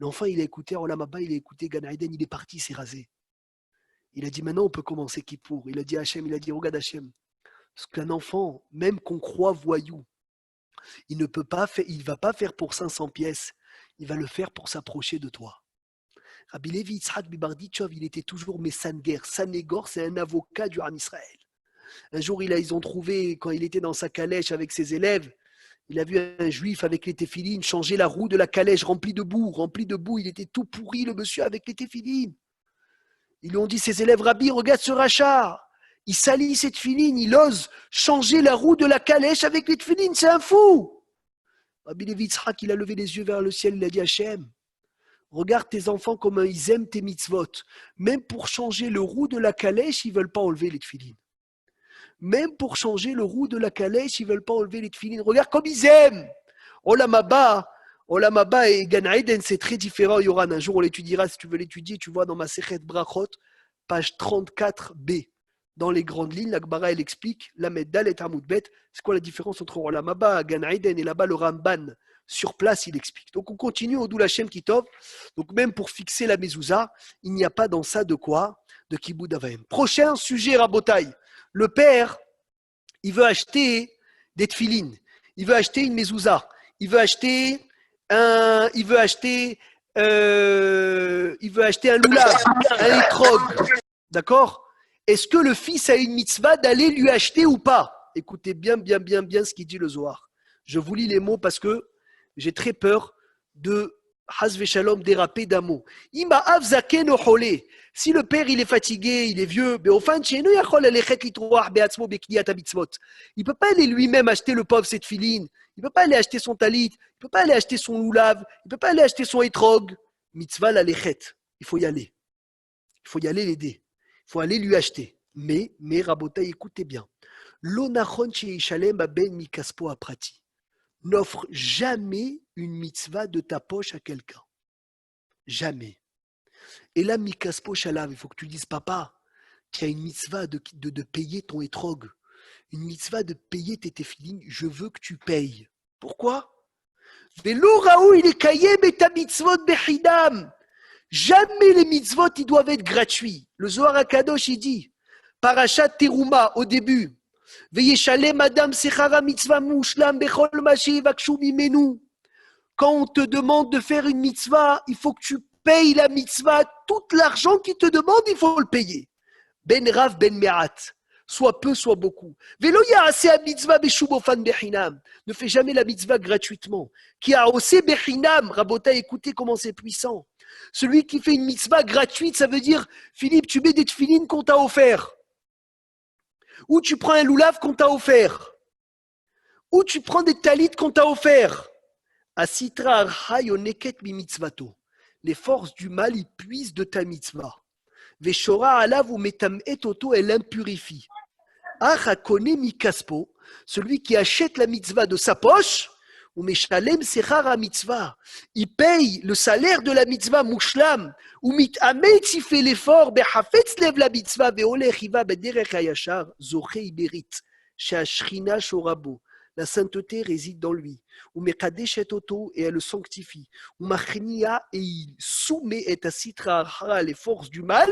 S1: L'enfant, il a écouté Olam Haba, il a écouté Gan Eden, il est parti, il s'est rasé. Il a dit, maintenant, on peut commencer Kippour. Il a dit Hachem, il a dit, regarde Hachem. Parce qu'un enfant, même qu'on croit voyou, il ne va pas faire pour 500 pièces. Il va le faire pour s'approcher de toi. Rabbi Levi Yitzhak Bibarditchov, il était toujours Messanger. Sanégor, c'est un avocat du Ham Israël. Un jour, ils ont trouvé, quand il était dans sa calèche avec ses élèves, il a vu un juif avec les téphilines changer la roue de la calèche remplie de boue. Il était tout pourri, le monsieur, avec les téphilines. Ils lui ont dit, ses élèves, Rabbi, regarde ce rachat. Il salit cette téphilines, il ose changer la roue de la calèche avec les téphilines, c'est un fou. Rabbi Levi Yitzhak, il a levé les yeux vers le ciel, il a dit, Hachem, regarde tes enfants comme ils aiment tes mitzvot. Même pour changer le roue de la calèche, ils ne veulent pas enlever les téphilines. Même pour changer le roue de la calèche, ils ne veulent pas enlever les téphilines. Regarde comme ils aiment. Olam Haba et Gan Eden, c'est très différent, Yoran. Un jour, on l'étudiera. Si tu veux l'étudier, tu vois dans ma Sechet Brachot, page 34b. Dans les grandes lignes, la Gemara, elle explique, la Meddal et Hamoud Bet, c'est quoi la différence entre Olam Haba, Gan Eden, et là-bas, le Ramban, sur place, il explique. Donc, on continue au Doul Hashem Kitov. Donc, même pour fixer la mezouza, il n'y a pas dans ça de quoi? De Kibboud Avaim. Prochain sujet, Rabotai. Le père, il veut acheter des tfilines, il veut acheter une mezouza, il veut acheter un loulav, un étrog. D'accord? Est-ce que le fils a une mitzvah d'aller lui acheter ou pas? Écoutez bien ce qu'il dit le Zohar. Je vous lis les mots parce que j'ai très peur de Hasve Shalom déraper d'un mot. Ima av zaken ochole. Si le père il est fatigué, il est vieux, il ne peut pas aller lui-même acheter le pauvre cette filine, il ne peut pas aller acheter son talit, il ne peut pas aller acheter son loulav, il ne peut pas aller acheter son étrog. Mitzvah la lechet, il faut y aller. Il faut y aller l'aider. Il faut aller lui acheter. Mais Rabotai, écoutez bien. L'onachon sheishalem ben mikaspo aprati. N'offre jamais une mitzvah de ta poche à quelqu'un. Jamais. Et là, mikaspo shalav, il faut que tu dises, papa, tu as une mitzvah de payer ton étrog, une mitzvah de payer tes téfilines, je veux que tu payes. Pourquoi? Velo raou, il est kayem et ta mitzvot bechidam. Jamais les mitzvot, ils doivent être gratuits. Le Zohar HaKadosh, il dit, Parashat Teruma, au début, Veyeshalem Adam Sechara mitzvah mushlam bechol mashi vakshu mimenu. Quand on te demande de faire une mitzvah, il faut que tu payes la mitzvah. Tout l'argent qu'il te demande, il faut le payer. Ben Rav, Ben Me'at. Soit peu, soit beaucoup. Velo ya'aseh mitzvah beshubofan bechinam. Ne fais jamais la mitzvah gratuitement. Qui a osé bechinam. Rabota, écoutez comment c'est puissant. Celui qui fait une mitzvah gratuite, ça veut dire, Philippe, tu mets des tefilines qu'on t'a offert. Ou tu prends un loulav qu'on t'a offert. Ou tu prends des talit qu'on t'a offert. Asitra arhay oneket mi mitzvato. Les forces du mal, ils puisent de ta mitzvah. Veshora alav ou metam etoto, elle impurifie. Achakone mi kaspo, celui qui achète la mitzvah de sa poche, ou meshalem sechara mitzvah, il paye le salaire de la mitzvah mushlam, ou mitametz, il fait l'effort, behafetz lev la mitzvah, veolech iva bederech hayashar, zoche iberit, sheashrina shorabo. La sainteté réside dans lui. Ou mekadeshet oto, et elle le sanctifie. Ou machnia, et il soumet et asitra les forces du mal.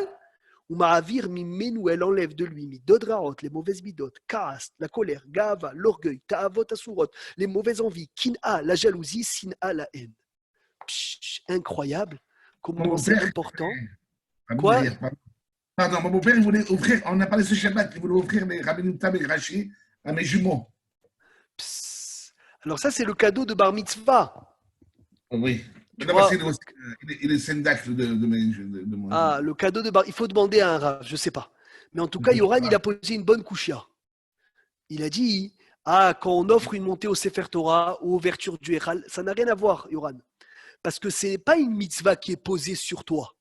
S1: Ou ma'avir mimenu, elle enlève de lui. Midodraot, les mauvaises bidot. Kaas, la colère. Gava, l'orgueil. Ta'avot asurot, les mauvaises envies. Kin'a, la jalousie. Sin'a, la haine. Incroyable. Comment c'est important. Quoi?
S7: Pardon, mon père, il voulait offrir, on a parlé ce Shabbat, il voulait offrir les Rabbeinu Tam et Rashi à mes jumeaux.
S1: Alors ça, c'est le cadeau de Bar Mitzvah.
S7: Oui. Non, parce il est syndac de mon.
S1: Ah, le cadeau de Bar... Il faut demander à un Rav, je ne sais pas. Mais en tout cas, Yoran, il a posé une bonne kouchia. Il a dit, quand on offre une montée au Sefer Torah ou ouverture du Echal, ça n'a rien à voir, Yoran. Parce que ce n'est pas une mitzvah qui est posée sur toi.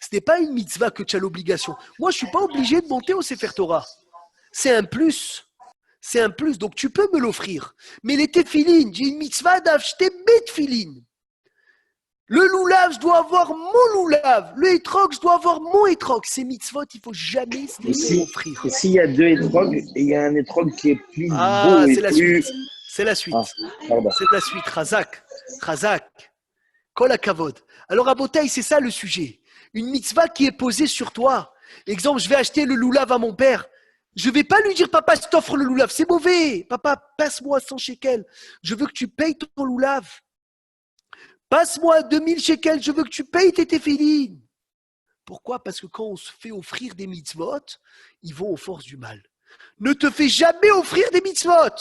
S1: Ce n'est pas une mitzvah que tu as l'obligation. Moi, je ne suis pas obligé de monter au Sefer Torah. C'est un plus. C'est un plus, donc tu peux me l'offrir. Mais les téfilines, j'ai une mitzvah d'acheter mes téfilines. Le loulav, je dois avoir mon loulav. Le étrog, je dois avoir mon étrog. Ces mitzvot, il ne faut jamais se les offrir.
S3: Et s'il y a deux étrogs, et il y a un étrog qui est plus
S1: beau
S3: et
S1: c'est la
S3: plus...
S1: suite. C'est la suite.
S3: Pardon.
S1: C'est la suite. Chazak. Kol hakavod. Alors, à Botaï, c'est ça le sujet. Une mitzvah qui est posée sur toi. Exemple, je vais acheter le loulav à mon père. Je ne vais pas lui dire, papa, je t'offre le loulav. C'est mauvais. Papa, passe-moi 100 shekels. Je veux que tu payes ton loulav. Passe-moi 2000 shekels. Je veux que tu payes tes téfilines. Pourquoi? Parce que quand on se fait offrir des mitzvot, ils vont aux forces du mal. Ne te fais jamais offrir des mitzvot.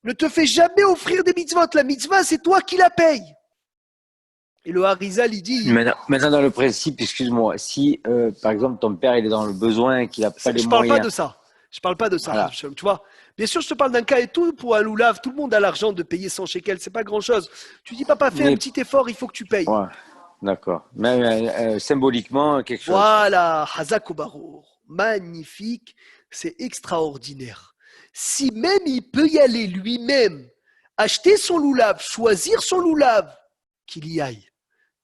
S1: Ne te fais jamais offrir des mitzvot. La mitzvah, c'est toi qui la payes. Et le Harizal, il dit...
S5: Maintenant, dans le principe, excuse-moi, si, par exemple, ton père, il est dans le besoin et qu'il n'a pas les moyens...
S1: Je parle pas de ça. Je parle pas de ça.
S5: Voilà.
S1: Tu vois, bien sûr, je te parle d'un cas et tout. Pour un loulav, tout le monde a l'argent de payer 100 shekels. C'est pas grand-chose. Tu dis, papa, fais un petit effort, il faut que tu payes.
S5: Ouais, d'accord. Mais symboliquement, quelque chose.
S1: Voilà, Hazak Obarour. Magnifique. C'est extraordinaire. Si même il peut y aller lui-même, acheter son loulav, choisir son loulav, qu'il y aille.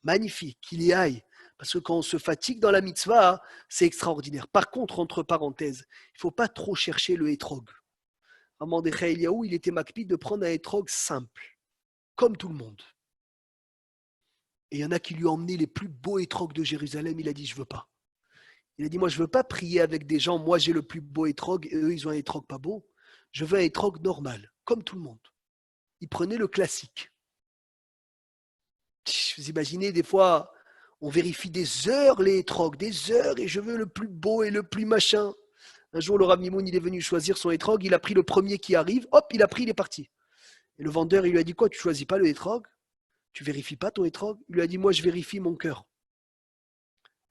S1: Magnifique, qu'il y aille. Parce que quand on se fatigue dans la mitzvah, c'est extraordinaire. Par contre, entre parenthèses, il ne faut pas trop chercher le hétrog. Mordechai Eliaou, il était makpid de prendre un hétrog simple, comme tout le monde. Et il y en a qui lui ont emmené les plus beaux hétrogs de Jérusalem. Il a dit, je ne veux pas. Il a dit, moi, je ne veux pas prier avec des gens. Moi, j'ai le plus beau hétrog et eux, ils ont un hétrog pas beau. Je veux un hétrog normal, comme tout le monde. Il prenait le classique. Vous imaginez, des fois, on vérifie des heures les hétrogs, des heures, et je veux le plus beau et le plus machin. Un jour, le Rav Mimoun, il est venu choisir son hétrog, il a pris le premier qui arrive, hop, il a pris, il est parti. Et le vendeur, il lui a dit, quoi, tu choisis pas le hétrog? Tu vérifies pas ton hétrog? Il lui a dit, moi, je vérifie mon cœur.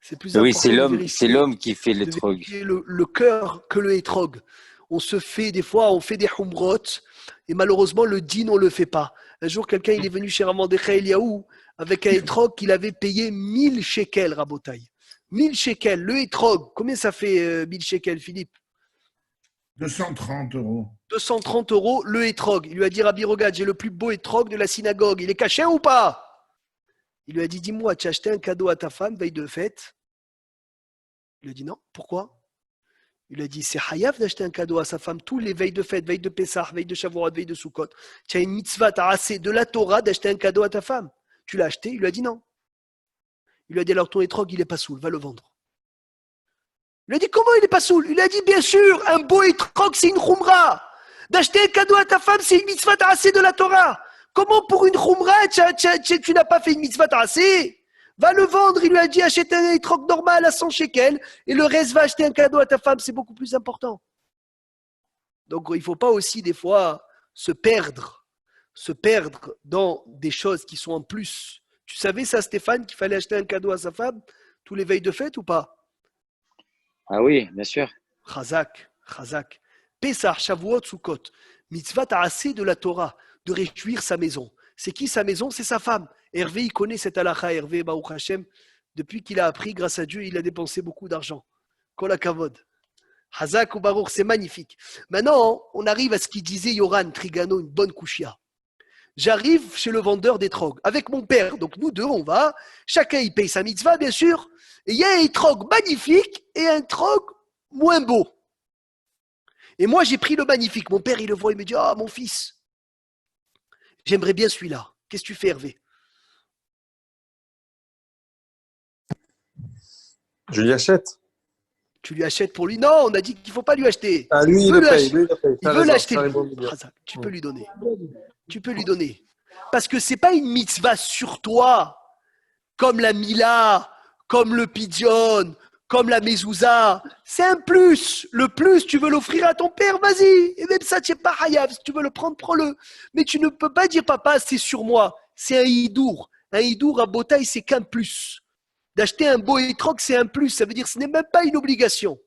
S1: C'est plus important.
S5: Oui, c'est l'homme qui fait l'hétrog.
S1: Le cœur que le hétrog. On se fait, des fois, on fait des humrot, et malheureusement, le din, on ne le fait pas. Un jour, quelqu'un, il est venu chez Mordechai Eliaou avec un hétrog qu'il avait payé 1000 shekels, Rabotaï. 1000 shekels, le hétrog. Combien ça fait 1000 shekels, Philippe?
S7: 230 €.
S1: 230 € le hétrog. Il lui a dit, Rabbi, regarde, j'ai le plus beau hétrog de la synagogue. Il est caché ou pas? Il lui a dit, dis-moi, tu as acheté un cadeau à ta femme veille de fête? Il lui a dit non. Pourquoi? Il lui a dit, c'est hayav d'acheter un cadeau à sa femme tous les veilles de fête, veille de Pessah, veille de Shavuot, veille de Sukkot. Tu as une mitzvah, tu as assez de la Torah d'acheter un cadeau à ta femme. Tu l'as acheté? Il lui a dit non. Il lui a dit, alors ton hétrog, il n'est pas saoul, va le vendre. Il lui a dit, comment il n'est pas saoul? Il lui a dit, bien sûr, un beau hétrog, c'est une khumra. D'acheter un cadeau à ta femme, c'est une mitzvah, tu as assez de la Torah. Comment pour une khumra, tu n'as pas fait une mitzvah, tu as assez? Va le vendre, il lui a dit, achète un hétrog normal à 100 shekels et le reste va acheter un cadeau à ta femme, c'est beaucoup plus important. Donc il ne faut pas aussi des fois se perdre dans des choses qui sont en plus. Tu savais ça, Stéphane, qu'il fallait acheter un cadeau à sa femme tous les veilles de fête ou pas?
S2: Ah oui, bien sûr.
S1: Chazak. Pessah, Shavuot, Sukkot. Mitzvah ta'aseh de la Torah, de réjouir sa maison. C'est qui sa maison? C'est sa femme. Hervé, il connaît cette halakha. Hervé, Baruch Hashem, depuis qu'il a appris, grâce à Dieu, il a dépensé beaucoup d'argent. Kol hakavod. Hazak ou Baruch, c'est magnifique. Maintenant, on arrive à ce qu'il disait Yoran Trigano, une bonne kushia. J'arrive chez le vendeur d'étrog avec mon père. Donc nous deux, on va. Chacun, il paye sa mitzvah, bien sûr. Et il y a un étrog magnifique et un étrog moins beau. Et moi, j'ai pris le magnifique. Mon père, il le voit, il me dit, ah, mon fils, j'aimerais bien celui-là. Qu'est-ce que tu fais, Hervé?
S6: Je lui achète.
S1: Tu lui achètes pour lui? Non, on a dit qu'il ne faut pas lui acheter.
S6: Ah, lui, il le paye.
S1: Il veut l'acheter. Tu peux lui donner. Tu peux lui donner. Parce que ce n'est pas une mitzvah sur toi, comme la Mila, comme le Pidyon, comme la Mezouza. C'est un plus. Le plus, tu veux l'offrir à ton père, vas-y. Et même ça, tu n'es pas hayav. Si tu veux le prendre, prends-le. Mais tu ne peux pas dire, papa, c'est sur moi. C'est un hidour. Un hidour à Botaï, c'est qu'un plus. D'acheter un beau étrog, c'est un plus. Ça veut dire que ce n'est même pas une obligation.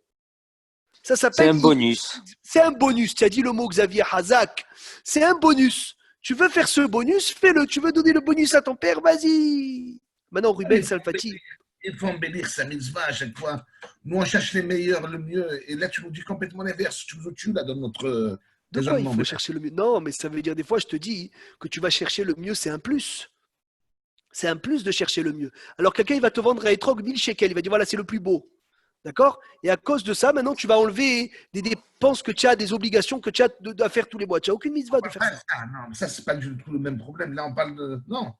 S1: Ça s'appelle.
S5: C'est un bonus.
S1: C'est un bonus. Tu as dit le mot Xavier Hazak. C'est un bonus. Tu veux faire ce bonus, fais-le. Tu veux donner le bonus à ton père, vas-y. Maintenant, Ruben Salfati.
S7: Il faut embellir sa mitzvah à chaque fois. Nous, on cherche les meilleurs, le mieux. Et là, tu nous dis complètement l'inverse. Tu nous au-dessus, là, dans notre
S1: De quoi il faut chercher le mieux? Non, mais ça veut dire des fois, je te dis que tu vas chercher le mieux, c'est un plus. C'est un plus de chercher le mieux. Alors, quelqu'un, il va te vendre un étrog 1000 shekels. Il va dire, voilà, c'est le plus beau. D'accord? Et à cause de ça, maintenant, tu vas enlever des dépenses que tu as, des obligations que tu as à faire tous les mois. Tu n'as aucune mitzvah de faire ça.
S7: Ah, non, ça, c'est pas du tout le même problème. Là, on parle de. Non.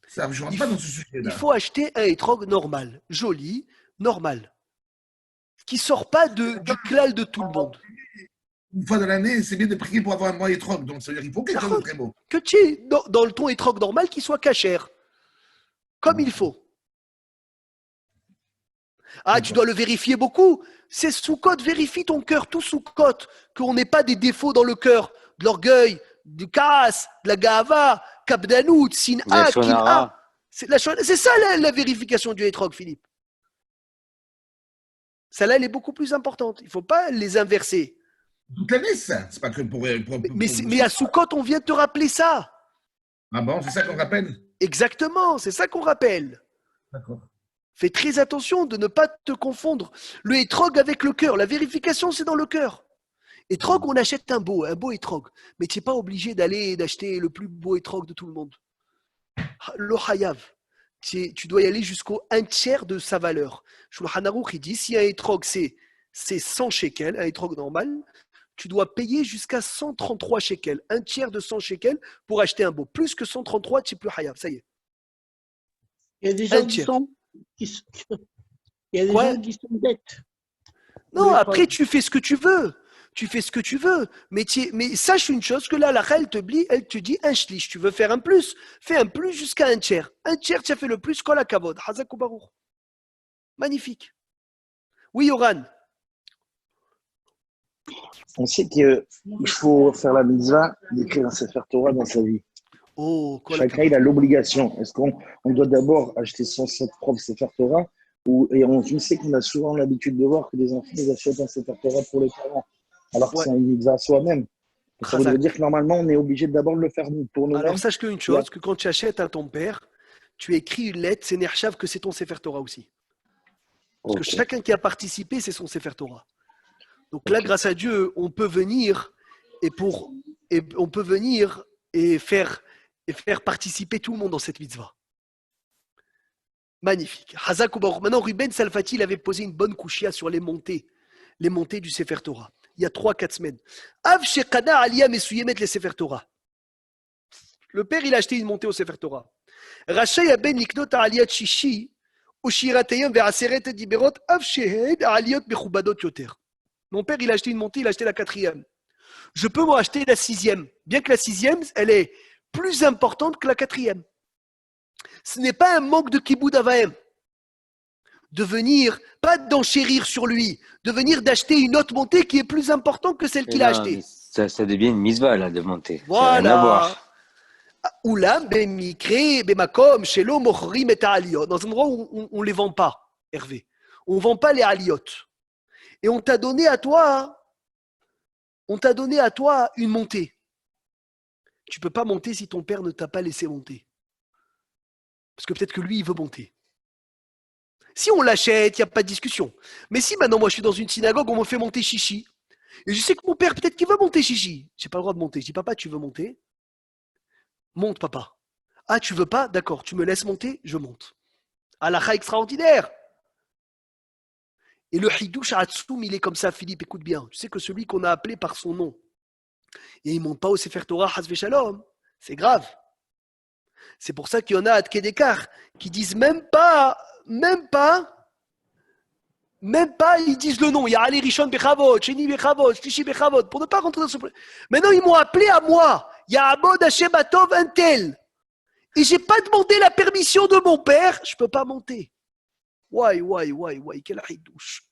S7: Ça, je ne rentre pas dans ce sujet-là.
S1: Il faut acheter un étrog normal, joli, normal. Qui ne sort pas du clal de tout le monde.
S7: Une fois dans l'année, c'est bien de prier pour avoir un bon étrog. Donc, ça veut dire qu'il faut quelque chose de très beau.
S1: Que tu aies dans ton étrog normal qui soit cachère. Comme il faut. Ah, tu dois le vérifier beaucoup. C'est Soukot, vérifie ton cœur, tout Soukot. Qu'on n'ait pas des défauts dans le cœur. De l'orgueil, du kaas, de la gava, kabdanout, sin'a, kin'a. C'est ça la vérification du étrog, Philippe. Celle-là, elle est beaucoup plus importante. Il ne faut pas les inverser.
S7: Toute l'année, ça. C'est pas que pour.
S1: Mais à Soukot, on vient de te rappeler ça.
S7: Ah bon, c'est ça qu'on rappelle?
S1: Exactement, c'est ça qu'on rappelle.
S7: D'accord.
S1: Fais très attention de ne pas te confondre le étrog avec le cœur. La vérification, c'est dans le cœur. Étrog, on achète un beau étrog. Mais tu n'es pas obligé d'acheter le plus beau étrog de tout le monde. Le hayav. Tu dois y aller jusqu'au 1/3 de sa valeur. Shulchan Aruch, il dit, si un étrog, c'est 100 shekels, un étrog normal, tu dois payer jusqu'à 133 shekels. 1/3 de 100 shekels pour acheter un beau. Plus que 133, tu n'es plus hayav. Ça y est.
S8: Il y a des gens qui sont bêtes.
S1: Non, après, tu fais ce que tu veux. Tu fais ce que tu veux. Mais sache une chose, que là, la elle te dit un shlish. Tu veux faire un plus, fais un plus jusqu'à 1/3. 1/3, tu as fait le plus, kol hakavod. Hazak ou baruch. Magnifique. Oui, Yoran.
S3: On sait qu'il faut faire la mitzvah d'écrire un Sefer Torah dans sa vie.
S1: Oh,
S3: chacun il a l'obligation. Est-ce qu'on doit d'abord acheter son propre Sefer Torah je sais qu'on a souvent l'habitude de voir que les enfants ils achètent un Sefer Torah pour les parents, alors que c'est une mitzvah soi-même. Ça veut dire que normalement on est obligé d'abord de le faire pour nous-mêmes.
S1: Alors sache qu'une chose, que quand tu achètes à ton père, tu écris une lettre, c'est Nerchav que c'est ton Sefer Torah aussi. Parce que chacun qui a participé, c'est son Sefer Torah. Donc là, grâce à Dieu, on peut venir on peut venir et faire participer tout le monde dans cette mitzvah. Magnifique. Hazak ou Baruch. Maintenant, Ruben Salfati, il avait posé une bonne couchia sur les montées du Sefer Torah. Il y a 3-4 semaines. Av Shekana Aliyah Mesuyemet le Sefer Torah. Le père, il a acheté une montée au Sefer Torah. Rachai Aben Niknot Aliyat Shishi, Ushiratayim Ve'aseret Diberot, Av Shehed Aliyot Mechubadot Yoter. Mon père, il a acheté une montée, il a acheté la 4e. Je peux moi acheter la 6e, bien que la 6e, elle est plus importante que la 4e. Ce n'est pas un manque de kiboud avaim. De venir, pas d'enchérir sur lui, de venir d'acheter une autre montée qui est plus importante que celle qu'il a achetée.
S5: Ça devient une mitzvah là de monter.
S1: Voilà.
S5: Ça n'a rien à voir.
S1: Oulam, bemikre, bemakom, shelo, mochrim et aliyot. Dans un endroit où on ne les vend pas, Hervé. On ne vend pas les aliyot. Et on t'a donné à toi une montée. Tu ne peux pas monter si ton père ne t'a pas laissé monter. Parce que peut-être que lui, il veut monter. Si on l'achète, il n'y a pas de discussion. Mais si maintenant, moi, je suis dans une synagogue, on me fait monter chichi, et je sais que mon père, peut-être qu'il veut monter chichi, je n'ai pas le droit de monter. Je dis, papa, tu veux monter? Monte, papa. Ah, tu veux pas? D'accord, tu me laisses monter, je monte. Halakha extraordinaire. Et le Hidouch Hatsoum, il est comme ça, Philippe, écoute bien. Tu sais que celui qu'on a appelé par son nom, et il ne monte pas au Sefer Torah, Hasve Shalom, c'est grave. C'est pour ça qu'il y en a à Tkedekar qui disent même pas, ils disent le nom. Il y a Ali Rishon Bechavot, Sheni Bechavot, Shlishi Bechavot, pour ne pas rentrer dans ce problème. Maintenant, ils m'ont appelé à moi. Il y a Abod Hashem Atov un tel. Et j'ai pas demandé la permission de mon père, je peux pas monter. Why, quel hidouche.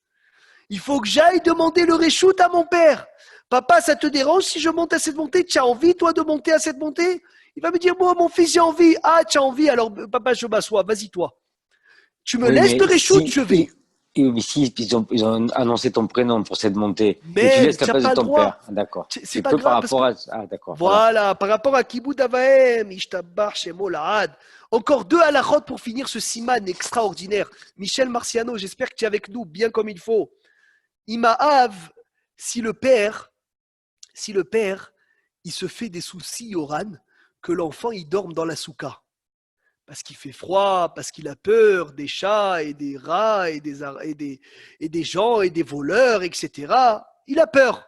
S1: Il faut que j'aille demander le réchoute à mon père. Papa, ça te dérange si je monte à cette montée? Tu as envie, toi, de monter à cette montée? Il va me dire, moi, mon fils, j'ai envie. Ah, tu as envie, alors papa, je m'assois, vas-y, toi. Tu me laisses le réchoute, je vais.
S5: Mais si ils ont annoncé ton prénom pour cette montée,
S1: mais
S5: tu laisses la place de ton
S1: droit.
S5: père. D'accord.
S1: C'est pas grave.
S5: D'accord.
S1: Voilà, par rapport à Kiboud Avahem, Ishtabar, Shemo, Lahad. Encore 2 halachot pour finir ce siman extraordinaire. Michel Marciano, j'espère que tu es avec nous bien comme il faut. Imaav, si le père, il se fait des soucis, Oran, que l'enfant il dorme dans la souka. Parce qu'il fait froid, parce qu'il a peur des chats et des rats et des gens et des voleurs, etc. Il a peur.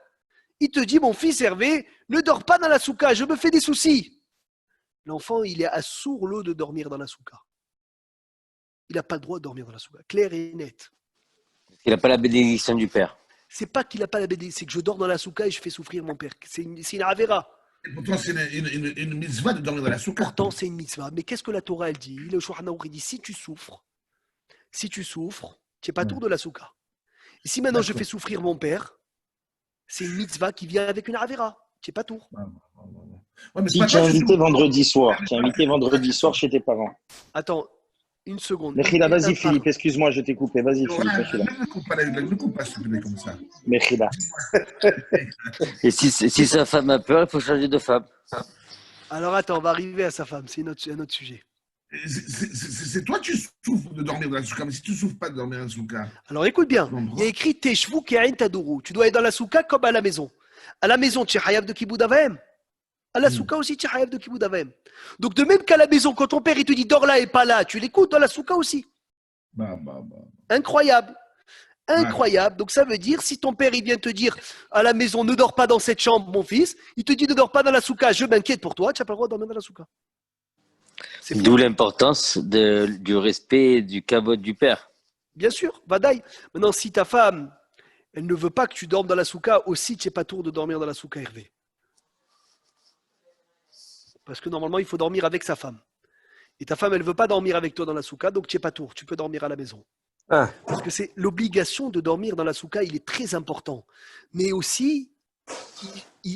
S1: Il te dit, mon fils Hervé, ne dors pas dans la souka, je me fais des soucis. L'enfant, il est assourd l'eau de dormir dans la souka. Il n'a pas le droit de dormir dans la souka, clair et net.
S5: Il n'a pas la bénédiction du père.
S1: C'est pas qu'il n'a pas la bénédiction, c'est que je dors dans la souka et je fais souffrir mon père. C'est une avera.
S7: Et pourtant, c'est une mitzvah de dormir dans la souka.
S1: Pourtant, c'est une mitzvah. Mais qu'est-ce que la Torah, elle dit? Le Shulchan Aruch, il dit, si tu souffres, tu n'es pas tour de la souka. Et si maintenant je fais souffrir mon père, c'est une mitzvah qui vient avec une avera. Tu n'es pas tour.
S3: Si tu es invité vendredi soir, chez tes parents.
S1: Attends, une seconde.
S3: Mechila, vas-y Philippe, excuse-moi, je t'ai coupé. Vas-y Philippe, Mechila.
S7: Ne coupe pas, s'il te plaît, comme ça.
S3: Mechila.
S5: Et si sa femme a peur, il faut changer de femme.
S1: Alors attends, on va arriver à sa femme, c'est un autre sujet.
S7: C'est toi qui souffres de dormir dans la souka, mais si tu ne souffres pas de dormir dans la souka.
S1: Alors écoute bien, il y a écrit Teshvu Ke'ain Taduru. Tu dois être dans la souka comme à la maison. À la maison, tu es hayav de Kiboud Avaim. À la souka aussi, tu es hayav de Kiboud Avaim. Donc de même qu'à la maison, quand ton père il te dit dors là et pas là, tu l'écoutes dans la souka aussi. Incroyable. Incroyable. Donc ça veut dire, si ton père il vient te dire à la maison, ne dors pas dans cette chambre, mon fils, il te dit ne dors pas dans la souka, je m'inquiète pour toi, tu n'as pas le droit de dormir dans la souka.
S5: D'où l'importance du respect et du kavod du père.
S1: Bien sûr, vadaï. Maintenant, si ta femme, elle ne veut pas que tu dormes dans la souka, aussi tu n'es pas tour de dormir dans la souka, Hervé. Parce que normalement, il faut dormir avec sa femme. Et ta femme, elle ne veut pas dormir avec toi dans la souka, donc tu n'es pas tour, tu peux dormir à la maison. Parce que c'est l'obligation de dormir dans la souka, il est très important. Mais aussi,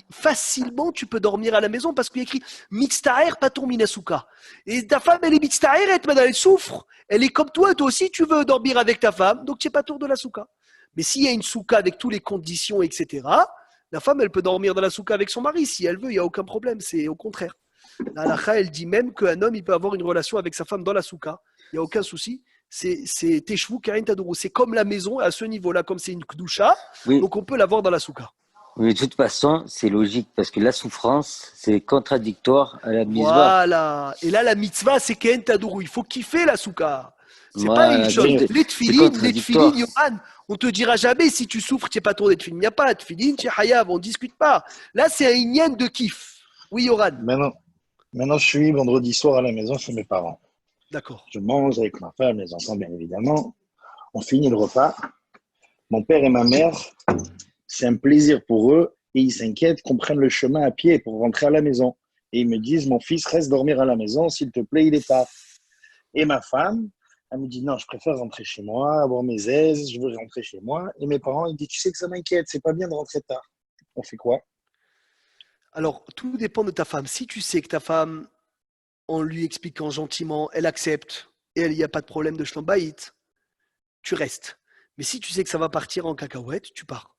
S1: facilement, tu peux dormir à la maison parce qu'il y a écrit Mitztaher paton minasuka. Et ta femme, elle est Mitztaher, elle souffre. Elle est comme toi aussi, tu veux dormir avec ta femme, donc tu n'es pas tour de la souka. Mais s'il y a une souka avec toutes les conditions, etc., la femme, elle peut dormir dans la souka avec son mari. Si elle veut, il n'y a aucun problème. C'est au contraire. La halakha, elle dit même qu'un homme, il peut avoir une relation avec sa femme dans la souka. Il n'y a aucun souci. c'est Teshvu Karin Taduru. C'est comme la maison à ce niveau-là, comme c'est une Kdusha,
S5: Oui.
S1: donc on peut l'avoir dans la souka.
S5: Oui, de toute façon, c'est logique parce que la souffrance, c'est contradictoire à la mitzvah.
S1: Voilà. Et là, la mitzvah, c'est Karin Taduru. Il faut kiffer la souka. C'est pas
S5: Voilà,
S1: une chose.
S5: c'est
S1: Les tefilines,
S5: contradictoire.
S1: Yohan, on te dira jamais si tu souffres, tu n'es pas trop des tefilines. Il n'y a pas de tefilines, tu es hayav, on ne discute pas. Là, c'est un inyan de kiff. Oui, Yohan.
S3: Maintenant, je suis vendredi soir à la maison chez mes parents.
S1: D'accord.
S3: Je mange avec ma femme, les enfants, bien évidemment. On finit le repas. Mon père et ma mère, c'est un plaisir pour eux et ils s'inquiètent qu'on prenne le chemin à pied pour rentrer à la maison. Et ils me disent, mon fils, reste dormir à la maison, s'il te plaît, il est tard. Et ma femme, elle me dit, non, je préfère rentrer chez moi, avoir mes aises, je veux rentrer chez moi. Et mes parents, ils disent, tu sais que ça m'inquiète, c'est pas bien de rentrer tard. On fait quoi?
S1: Alors, tout dépend de ta femme. Si tu sais que ta femme, en lui expliquant gentiment, elle accepte et il n'y a pas de problème de shlambaït, tu restes. Mais si tu sais que ça va partir en cacahuète, tu pars.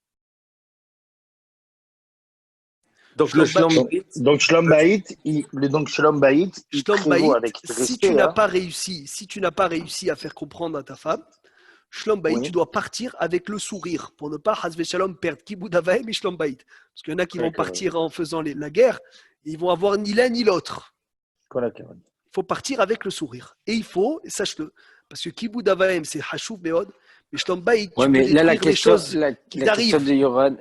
S6: Donc le shlom
S3: Donc Shlom Bayit, il prévaut avec respect.
S1: Si tu n'as pas réussi à faire comprendre à ta femme, Shlom Bayit,
S3: Oui.
S1: tu dois partir avec le sourire pour ne pas Hazve Shalom perdre Kibud Avaim et Shlom Bayit. Parce qu'il y en a qui vont
S3: D'accord.
S1: partir en faisant la guerre, et ils vont avoir ni l'un ni l'autre. Il faut partir avec le sourire. Et il faut, et sache-le, parce que Kibud Avaim, c'est Hashuv Meod, mais Shlom Bayit,
S5: Ouais,
S1: tu
S5: mais
S1: peux
S5: là,
S1: détruire les choses qui arrivent.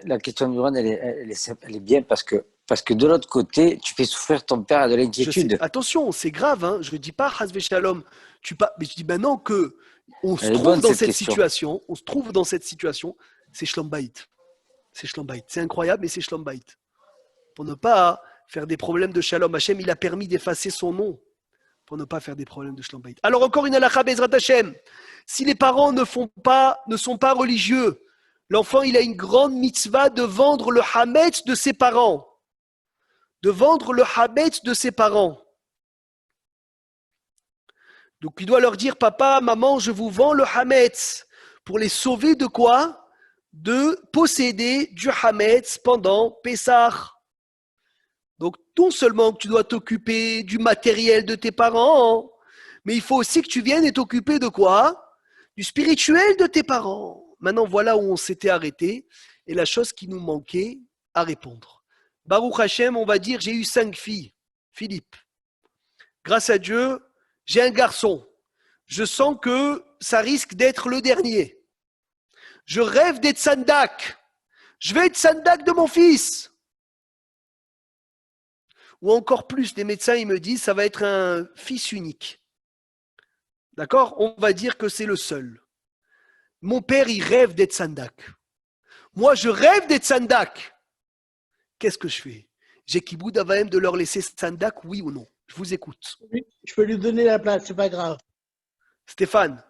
S5: la question de Yoran, elle est bien parce que de l'autre côté, tu fais souffrir ton père de l'inquiétude.
S1: Attention, c'est grave, hein. Je ne dis pas Hazve Shalom, mais je dis maintenant que on se
S5: Elle est
S1: trouve
S5: bonne,
S1: dans
S5: cette
S1: cette
S5: question.
S1: situation, c'est Shlom Bayit. C'est Shlom Bayit. C'est incroyable, mais c'est Shlom Bayit. Pour ne pas faire des problèmes de Shalom, Hachem, il a permis d'effacer son nom pour ne pas faire des problèmes de Shlom Bayit. Alors encore une halakha Bezrat Hachem. Si les parents ne sont pas religieux, l'enfant il a une grande mitzvah de vendre le hametz de ses parents. De vendre le hametz de ses parents. Donc il doit leur dire, papa, maman, je vous vends le hametz. Pour les sauver de quoi? De posséder du hametz pendant Pessah. Donc non seulement que tu dois t'occuper du matériel de tes parents, mais il faut aussi que tu viennes et t'occuper de quoi? Du spirituel de tes parents. Maintenant, voilà où on s'était arrêté et la chose qui nous manquait à répondre. Baruch Hashem, on va dire, j'ai eu 5 filles. Philippe, grâce à Dieu, j'ai un garçon. Je sens que ça risque d'être le dernier. Je rêve d'être sandak. Je vais être sandak de mon fils. Ou encore plus, les médecins ils me disent ça va être un fils unique. D'accord? On va dire que c'est le seul. Mon père, il rêve d'être sandak. Moi, je rêve d'être sandak. Qu'est-ce que je fais? J'ai Kibud Avaim de leur laisser sandak, oui ou non? Je vous écoute.
S8: Je peux lui donner la place, c'est pas grave.
S1: Stéphane.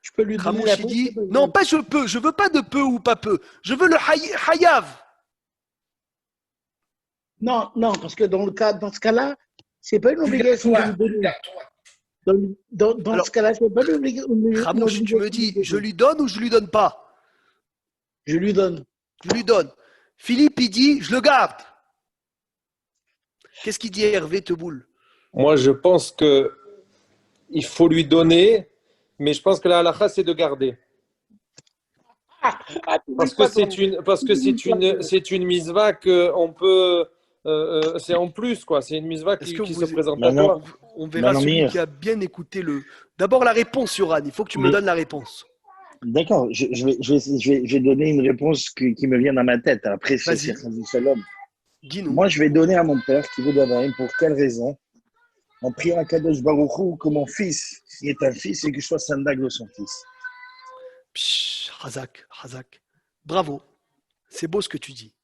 S8: Je peux lui donner
S1: Ramouch,
S8: la
S1: il
S8: place.
S1: dit, non, pas je peux. Je veux pas de peu ou pas peu. Je veux le hayav.
S8: Non, parce que dans ce cas-là, c'est pas une obligation de lui donner. Dans ce cas-là, c'est pas une obligation.
S1: Ramouch, tu me dis, je lui donne ou je lui donne pas?
S8: Je lui donne.
S1: Je lui donne. Philippe, il dit, je le garde. Qu'est-ce qu'il dit Hervé Teboul?
S9: Moi, je pense que il faut lui donner, mais je pense que la halakha, c'est de garder. Parce que c'est une misva qu'on peut. C'est en plus, quoi. C'est une misva qui se présente à toi.
S1: On verra celui qui a bien écouté le. D'abord la réponse, Yoran. Il faut que tu me donnes la réponse.
S3: D'accord, je vais donner une réponse qui me vient dans ma tête. Après, c'est Shalom.
S1: Dis-nous.
S3: Moi, je vais donner à mon père qui veut d'avoir pour quelle raison? En priant à Kadosh Baruch Hu que mon fils, s'il est un fils, et que je sois sandak de son fils.
S1: Hazak. Bravo. C'est beau ce que tu dis.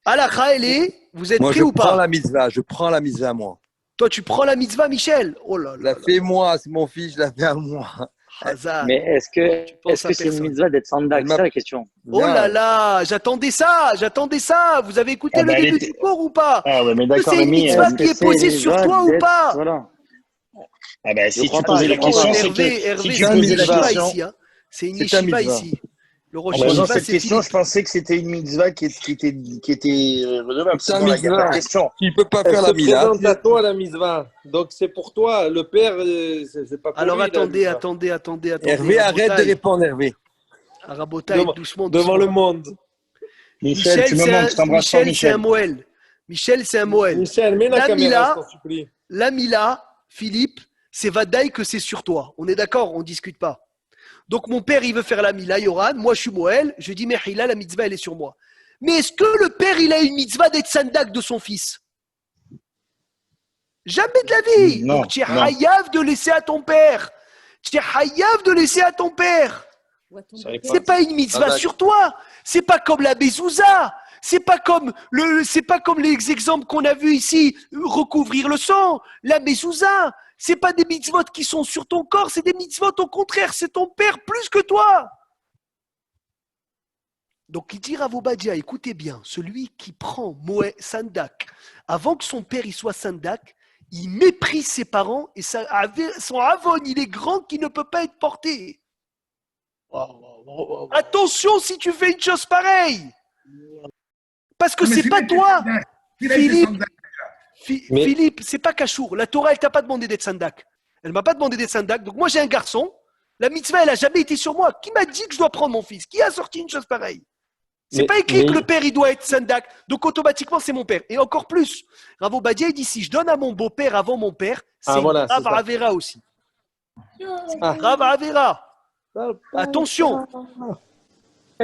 S1: Halakha, elle est. Vous êtes prêts ou pas?
S6: Je prends la mitzvah, moi.
S1: Toi, tu prends la mitzvah, Michel? Oh là là.
S6: Je la fais moi, c'est mon fils, je la fais à moi.
S1: Hazak.
S2: Mais est-ce que c'est une mitzvah d'être sandak? C'est ça la question.
S1: Oh là là, j'attendais ça. Vous avez écouté le début du cours ou pas?
S3: Ah ouais, mais d'accord,
S1: c'est une mitzvah qui est posée sur toi ou pas?
S2: Voilà.
S3: Ah ben, si tu posais la question, c'est que
S1: Hervé,
S3: si
S1: c'est
S3: tu
S1: une
S3: posais la
S1: yeshiva
S3: question,
S1: ici. Hein. C'est une yeshiva ici. Le
S3: En
S1: Rosh
S3: posant
S1: Yeshiva,
S3: cette
S1: c'est
S3: question,
S1: Philippe.
S3: je pensais que c'était une mitzvah qui était redevable.
S6: C'est un
S3: Sinon, là, il n'y a pas
S6: mitzvah.
S3: de question.
S6: Tu ne peux pas
S9: Elle
S6: faire
S9: se
S6: la mila.
S9: présente à toi, la mitzvah. Donc, c'est pour toi. Le père, c'est pas pour
S1: Alors
S9: lui, la
S1: attendez.
S6: Hervé, arrête de répondre, Hervé.
S1: Rabotaï, doucement.
S9: Devant le monde.
S3: Michel, tu me manques, je t'embrasse fort,
S1: Michel, c'est un
S3: Michel.
S1: Moël. Michel, c'est un Moël.
S9: Michel, mets la
S1: La
S9: caméra,
S1: Mila,
S9: je t'en supplie.
S1: La Mila, Philippe, c'est Vadaï que c'est sur toi. On est d'accord, on ne discute pas. Donc mon père, il veut faire la Mila, Yoran. Moi, je suis Moël. Je dis, mais la mitzvah, elle est sur moi. Mais est-ce que le père, il a une mitzvah d'être sandak de son fils? Jamais de la vie.
S3: Non,
S1: Donc tu es
S3: non.
S1: hayav de laisser à ton père. Tu es hayav de laisser à ton père. C'est pas une mitzvah sur toi. C'est pas comme la bezouza. C'est pas comme les exemples qu'on a vus ici, recouvrir le sang, la mezouza. C'est pas des mitzvot qui sont sur ton corps, c'est des mitzvot au contraire, c'est ton père plus que toi. Donc il dit Rav Obadia, écoutez bien, celui qui prend Moé Sandak avant que son père y soit Sandak, il méprise ses parents et son avon, il est grand qu'il ne peut pas être porté. Attention si tu fais une chose pareille. Parce que c'est pas toi, Philippe. Philippe, c'est pas Kachour. La Torah, elle t'a pas demandé d'être Sandak. Elle m'a pas demandé d'être Sandak. Donc moi, j'ai un garçon. La mitzvah, elle a jamais été sur moi. Qui m'a dit que je dois prendre mon fils? Qui a sorti une chose pareille? C'est pas écrit que le père, il doit être Sandak. Donc automatiquement, c'est mon père. Et encore plus, Rav Obadia, il dit, si je donne à mon beau-père avant mon père, c'est Rav Avera aussi. Rav Avera. Attention.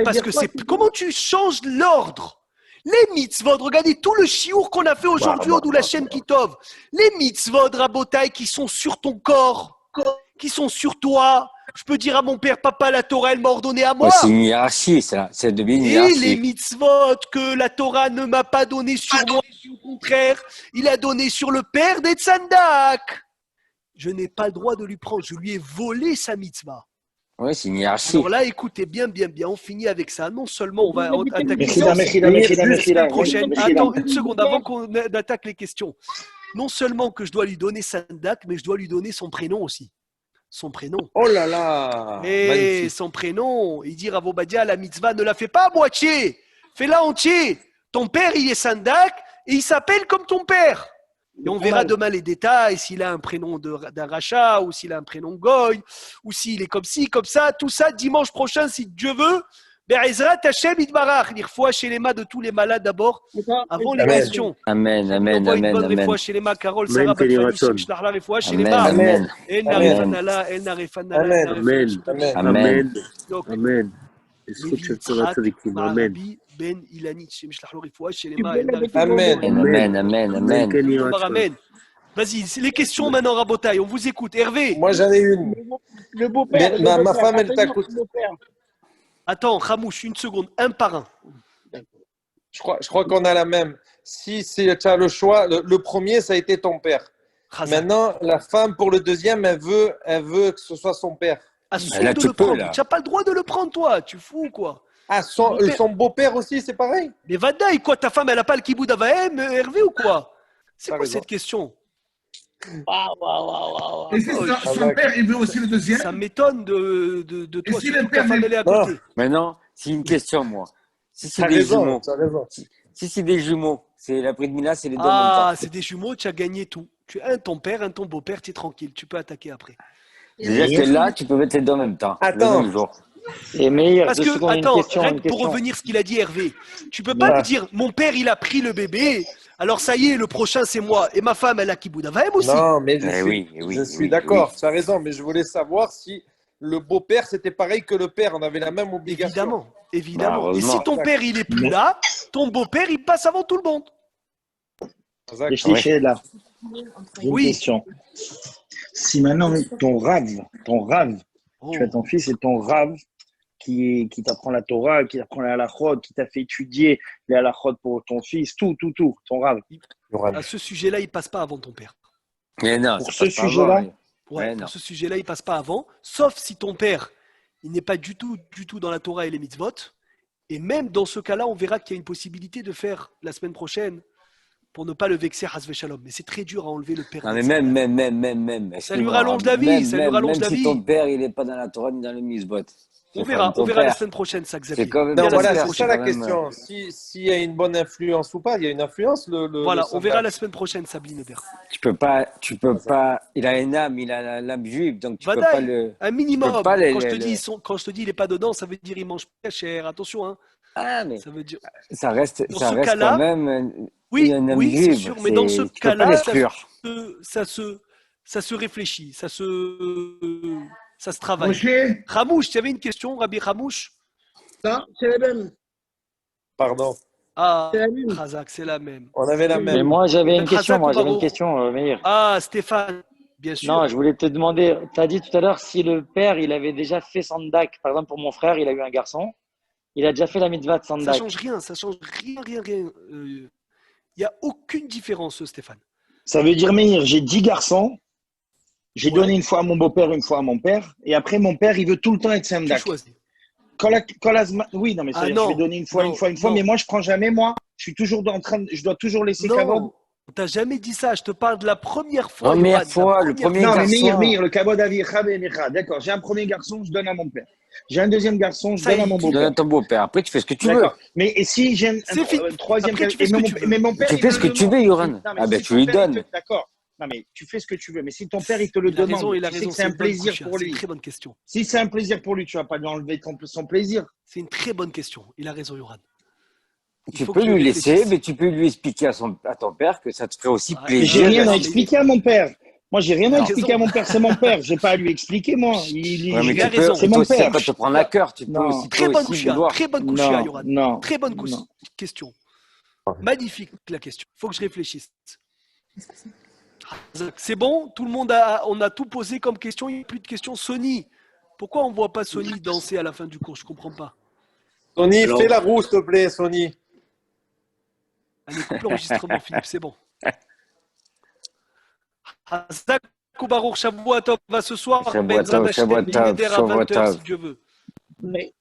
S1: Parce que c'est... Comment tu changes l'ordre? Les mitzvot, regardez tout le chiour qu'on a fait aujourd'hui au Doul Hashem Kitov. Les mitzvot, Rabotai, qui sont sur ton corps, qui sont sur toi. Je peux dire à mon père, papa, la Torah, elle m'a ordonné à moi.
S5: Ouais, c'est une hiérarchie, ça. C'est devenu une hiérarchie.
S1: Et les mitzvot que la Torah ne m'a pas donné sur moi, au contraire, il a donné sur le père des Tzandak. Je n'ai pas le droit de lui prendre. Je lui ai volé sa mitzvah.
S5: Oui, c'est une hiérarchie.
S1: Alors là, écoutez bien, on finit avec ça. Non seulement on va attaquer
S3: Mechila.
S1: prochaine. Attends une seconde avant qu'on attaque les questions. Non seulement que je dois lui donner Sandak, mais je dois lui donner son prénom aussi. Son prénom.
S9: Oh là là.
S1: Et son prénom, il dit Rav Obadia, la mitzvah ne la fait pas à moitié. Fais-la entier. Ton père, il est Sandak et il s'appelle comme ton père. Et on verra demain les détails, s'il a un prénom d'un rachat, ou s'il a un prénom goy, ou s'il est comme ci, comme ça, tout ça, dimanche prochain, si Dieu veut, Be'ezrat Hashem Yitbarach, l'irfoua chez les mains de tous les malades d'abord, avant les questions.
S5: Amen, amen,
S1: une bonne
S5: amen.
S1: réfoua chez les mains, Carole, Sarah Batfani, Shlachla réfoua chez les mains.
S5: Amen.
S1: El Narefanala, El Narefanala,
S5: Amen.
S6: Amen.
S1: Amen. Ben Ilanit, Shemshlach Lorifoua, chez les mains, El Narefanala.
S9: Amen.
S1: Vas-y, c'est les questions maintenant, Rabotaï. On vous écoute. Hervé.
S9: Moi, j'en ai une.
S8: Le beau-père.
S9: Ma femme, elle t'écoute.
S1: Attends, Khamouche, une seconde, un par un.
S9: Je crois qu'on a la même. Si tu as le choix, le premier, ça a été ton père. Maintenant, la femme, pour le deuxième, elle veut que ce soit son père.
S1: Ah, là, tu peux, là. Tu n'as pas le droit de le prendre, toi. Tu fous, quoi.
S9: Ah, son beau-père aussi, c'est pareil?
S1: Mais Vadaï, quoi, ta femme, elle n'a pas le kiboud avahem, Hervé, ou quoi? C'est quoi cette question?
S7: Et son père, il veut aussi le deuxième?
S1: Ça m'étonne de toi.
S7: Si
S1: ta femme, elle est à côté.
S5: Mais non, c'est une question, moi. Si c'est
S9: des jumeaux.
S5: Si c'est des jumeaux, c'est la prix de Mila, c'est les deux en même temps.
S1: Ah, c'est des jumeaux, tu as gagné tout. Tu as un ton père, un ton beau-père, tu es tranquille. Tu peux attaquer après.
S5: C'est-à-dire que là, tu peux mettre les deux en même temps.
S9: Attends.
S5: Le même jour.
S2: Et meilleur,
S1: parce que, attends, pour revenir à ce qu'il a dit Hervé, tu peux pas me dire, mon père, il a pris le bébé, alors ça y est, le prochain, c'est moi. Et ma femme, elle a kiboud avahem aussi.
S9: Non, mais je suis d'accord, tu as raison, mais je voulais savoir si le beau-père, c'était pareil que le père, on avait la même obligation.
S1: Évidemment. Et si ton père, il est plus là, ton beau-père, il passe avant tout le monde.
S3: Réfléchis là. J'ai une question. Si maintenant ton rave, tu as ton fils et ton rave qui t'apprend la Torah, qui t'apprend les halachot, qui t'a fait étudier les halachot pour ton fils, tout, ton rave.
S1: À ce sujet-là, il passe pas avant ton père.
S5: Mais non,
S3: pour ce sujet-là,
S1: pour ce sujet-là, il passe pas avant, sauf si ton père, il n'est pas du tout dans la Torah et les mitzvot. Et même dans ce cas-là, on verra qu'il y a une possibilité de faire la semaine prochaine pour ne pas le vexer, Hasve Shalom. Mais c'est très dur à enlever le père.
S5: Non, mais même.
S1: Ça lui rallonge la vie.
S5: Même si ton père, il n'est pas dans la Torah ni dans le mitzvot.
S1: On verra la semaine prochaine, ça, Xavier.
S9: Non, voilà, c'est ça la question. S'il y a une bonne influence ou pas, il y a une influence.
S1: Voilà, on verra la semaine prochaine, Sabine Hébert.
S5: Tu peux pas. Il a une âme, il a l'âme juive, donc tu peux pas le.
S1: Un minimum. Quand je te dis il est pas dedans, ça veut dire il mange pas cher. Attention, hein.
S5: Ah, mais
S1: ça veut dire.
S5: Ça reste quand même.
S1: Oui, c'est
S5: juive.
S1: sûr, mais dans ce cas-là, ça se réfléchit, ça se travaille. Ramouche, tu avais une question, Rabbi Ramouche?
S8: Non, c'est la même.
S9: Pardon.
S1: Ah, Razak, c'est la même.
S9: On avait la même.
S2: Mais moi, j'avais une question, Meir.
S1: Ah, Stéphane, bien sûr.
S2: Non, je voulais te demander, tu as dit tout à l'heure si le père, il avait déjà fait Sandak. Par exemple, pour mon frère, il a eu un garçon. Il a déjà fait la mitzvah de Sandak.
S1: Ça change rien. Il n'y a aucune différence, Stéphane.
S3: Ça veut dire, Meir, j'ai 10 garçons. J'ai donné une fois à mon beau-père, une fois à mon père. Et après, mon père, il veut tout le temps être Sandak. Oui, non, mais je vais donner une fois, mais moi, je prends jamais, moi. Je suis toujours je dois toujours laisser Kavod.
S1: Non, t'as jamais dit ça. Je te parle de la première fois.
S5: Première fois, le premier garçon.
S3: Non, mais Meir, le Kavod Avir, d'accord. J'ai un premier garçon, je donne à mon père. J'ai un deuxième garçon, je donne à mon beau-père.
S5: Tu donnes à ton beau-père. Après, tu fais ce que tu veux.
S3: Mais si j'ai un troisième garçon, mais mon père.
S5: Tu fais ce que tu veux, Yoran. Ah ben, tu lui donnes.
S3: D'accord. Non, mais tu fais ce que tu veux. Mais si ton père, il te le demande, tu sais que c'est un plaisir pour lui.
S1: C'est une très bonne question.
S3: Si c'est un plaisir pour lui, tu vas pas lui enlever son plaisir.
S1: C'est une très bonne question. Il a raison, Yoran.
S5: Tu peux lui laisser, mais tu peux lui expliquer à ton père que ça te ferait aussi plaisir.
S3: J'ai rien à expliquer à mon père. Moi, j'ai rien à expliquer à mon père. C'est mon père. J'ai pas à lui expliquer, moi.
S5: Il a raison. C'est mon père. Ça peut te prendre à cœur. Tu peux aussi
S1: très bonne couchia, Yoran. Très bonne question. Magnifique la question. Il faut que je réfléchisse. C'est bon, tout le monde on a tout posé comme question, il n'y a plus de questions. Sony, pourquoi on ne voit pas Sony danser à la fin du cours? Je ne comprends pas.
S9: Sony, fais la roue, s'il te plaît, Sony.
S1: Allez, coupe l'enregistrement, Philippe, c'est bon. Hazak ou Baruch Shavuatov va ce soir.
S5: Shavuatov,
S1: à 20h si Dieu veut.
S9: Mais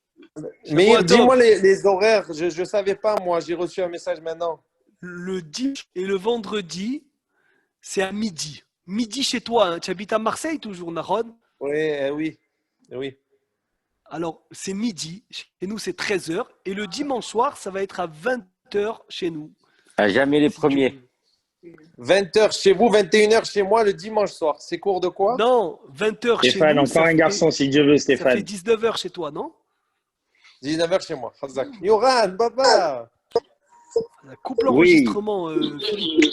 S9: dis-moi les horaires, je ne savais pas, moi, j'ai reçu un message maintenant.
S1: Le dimanche et le vendredi, c'est à midi. Midi chez toi, hein. Tu habites à Marseille toujours, Naron?
S9: Oui.
S1: Alors, c'est midi. Chez nous, c'est 13h. Et le dimanche soir, ça va être à 20h chez nous.
S5: À jamais les premiers.
S9: 20h chez vous, 21h chez moi le dimanche soir. C'est cours de quoi?
S1: Non, 20h chez nous.
S3: Stéphane, encore un garçon, si Dieu veut, Stéphane.
S1: Ça fait 19h chez toi, non?
S9: 19h chez moi. Yoran, baba.
S1: Coupe l'enregistrement, Philippe.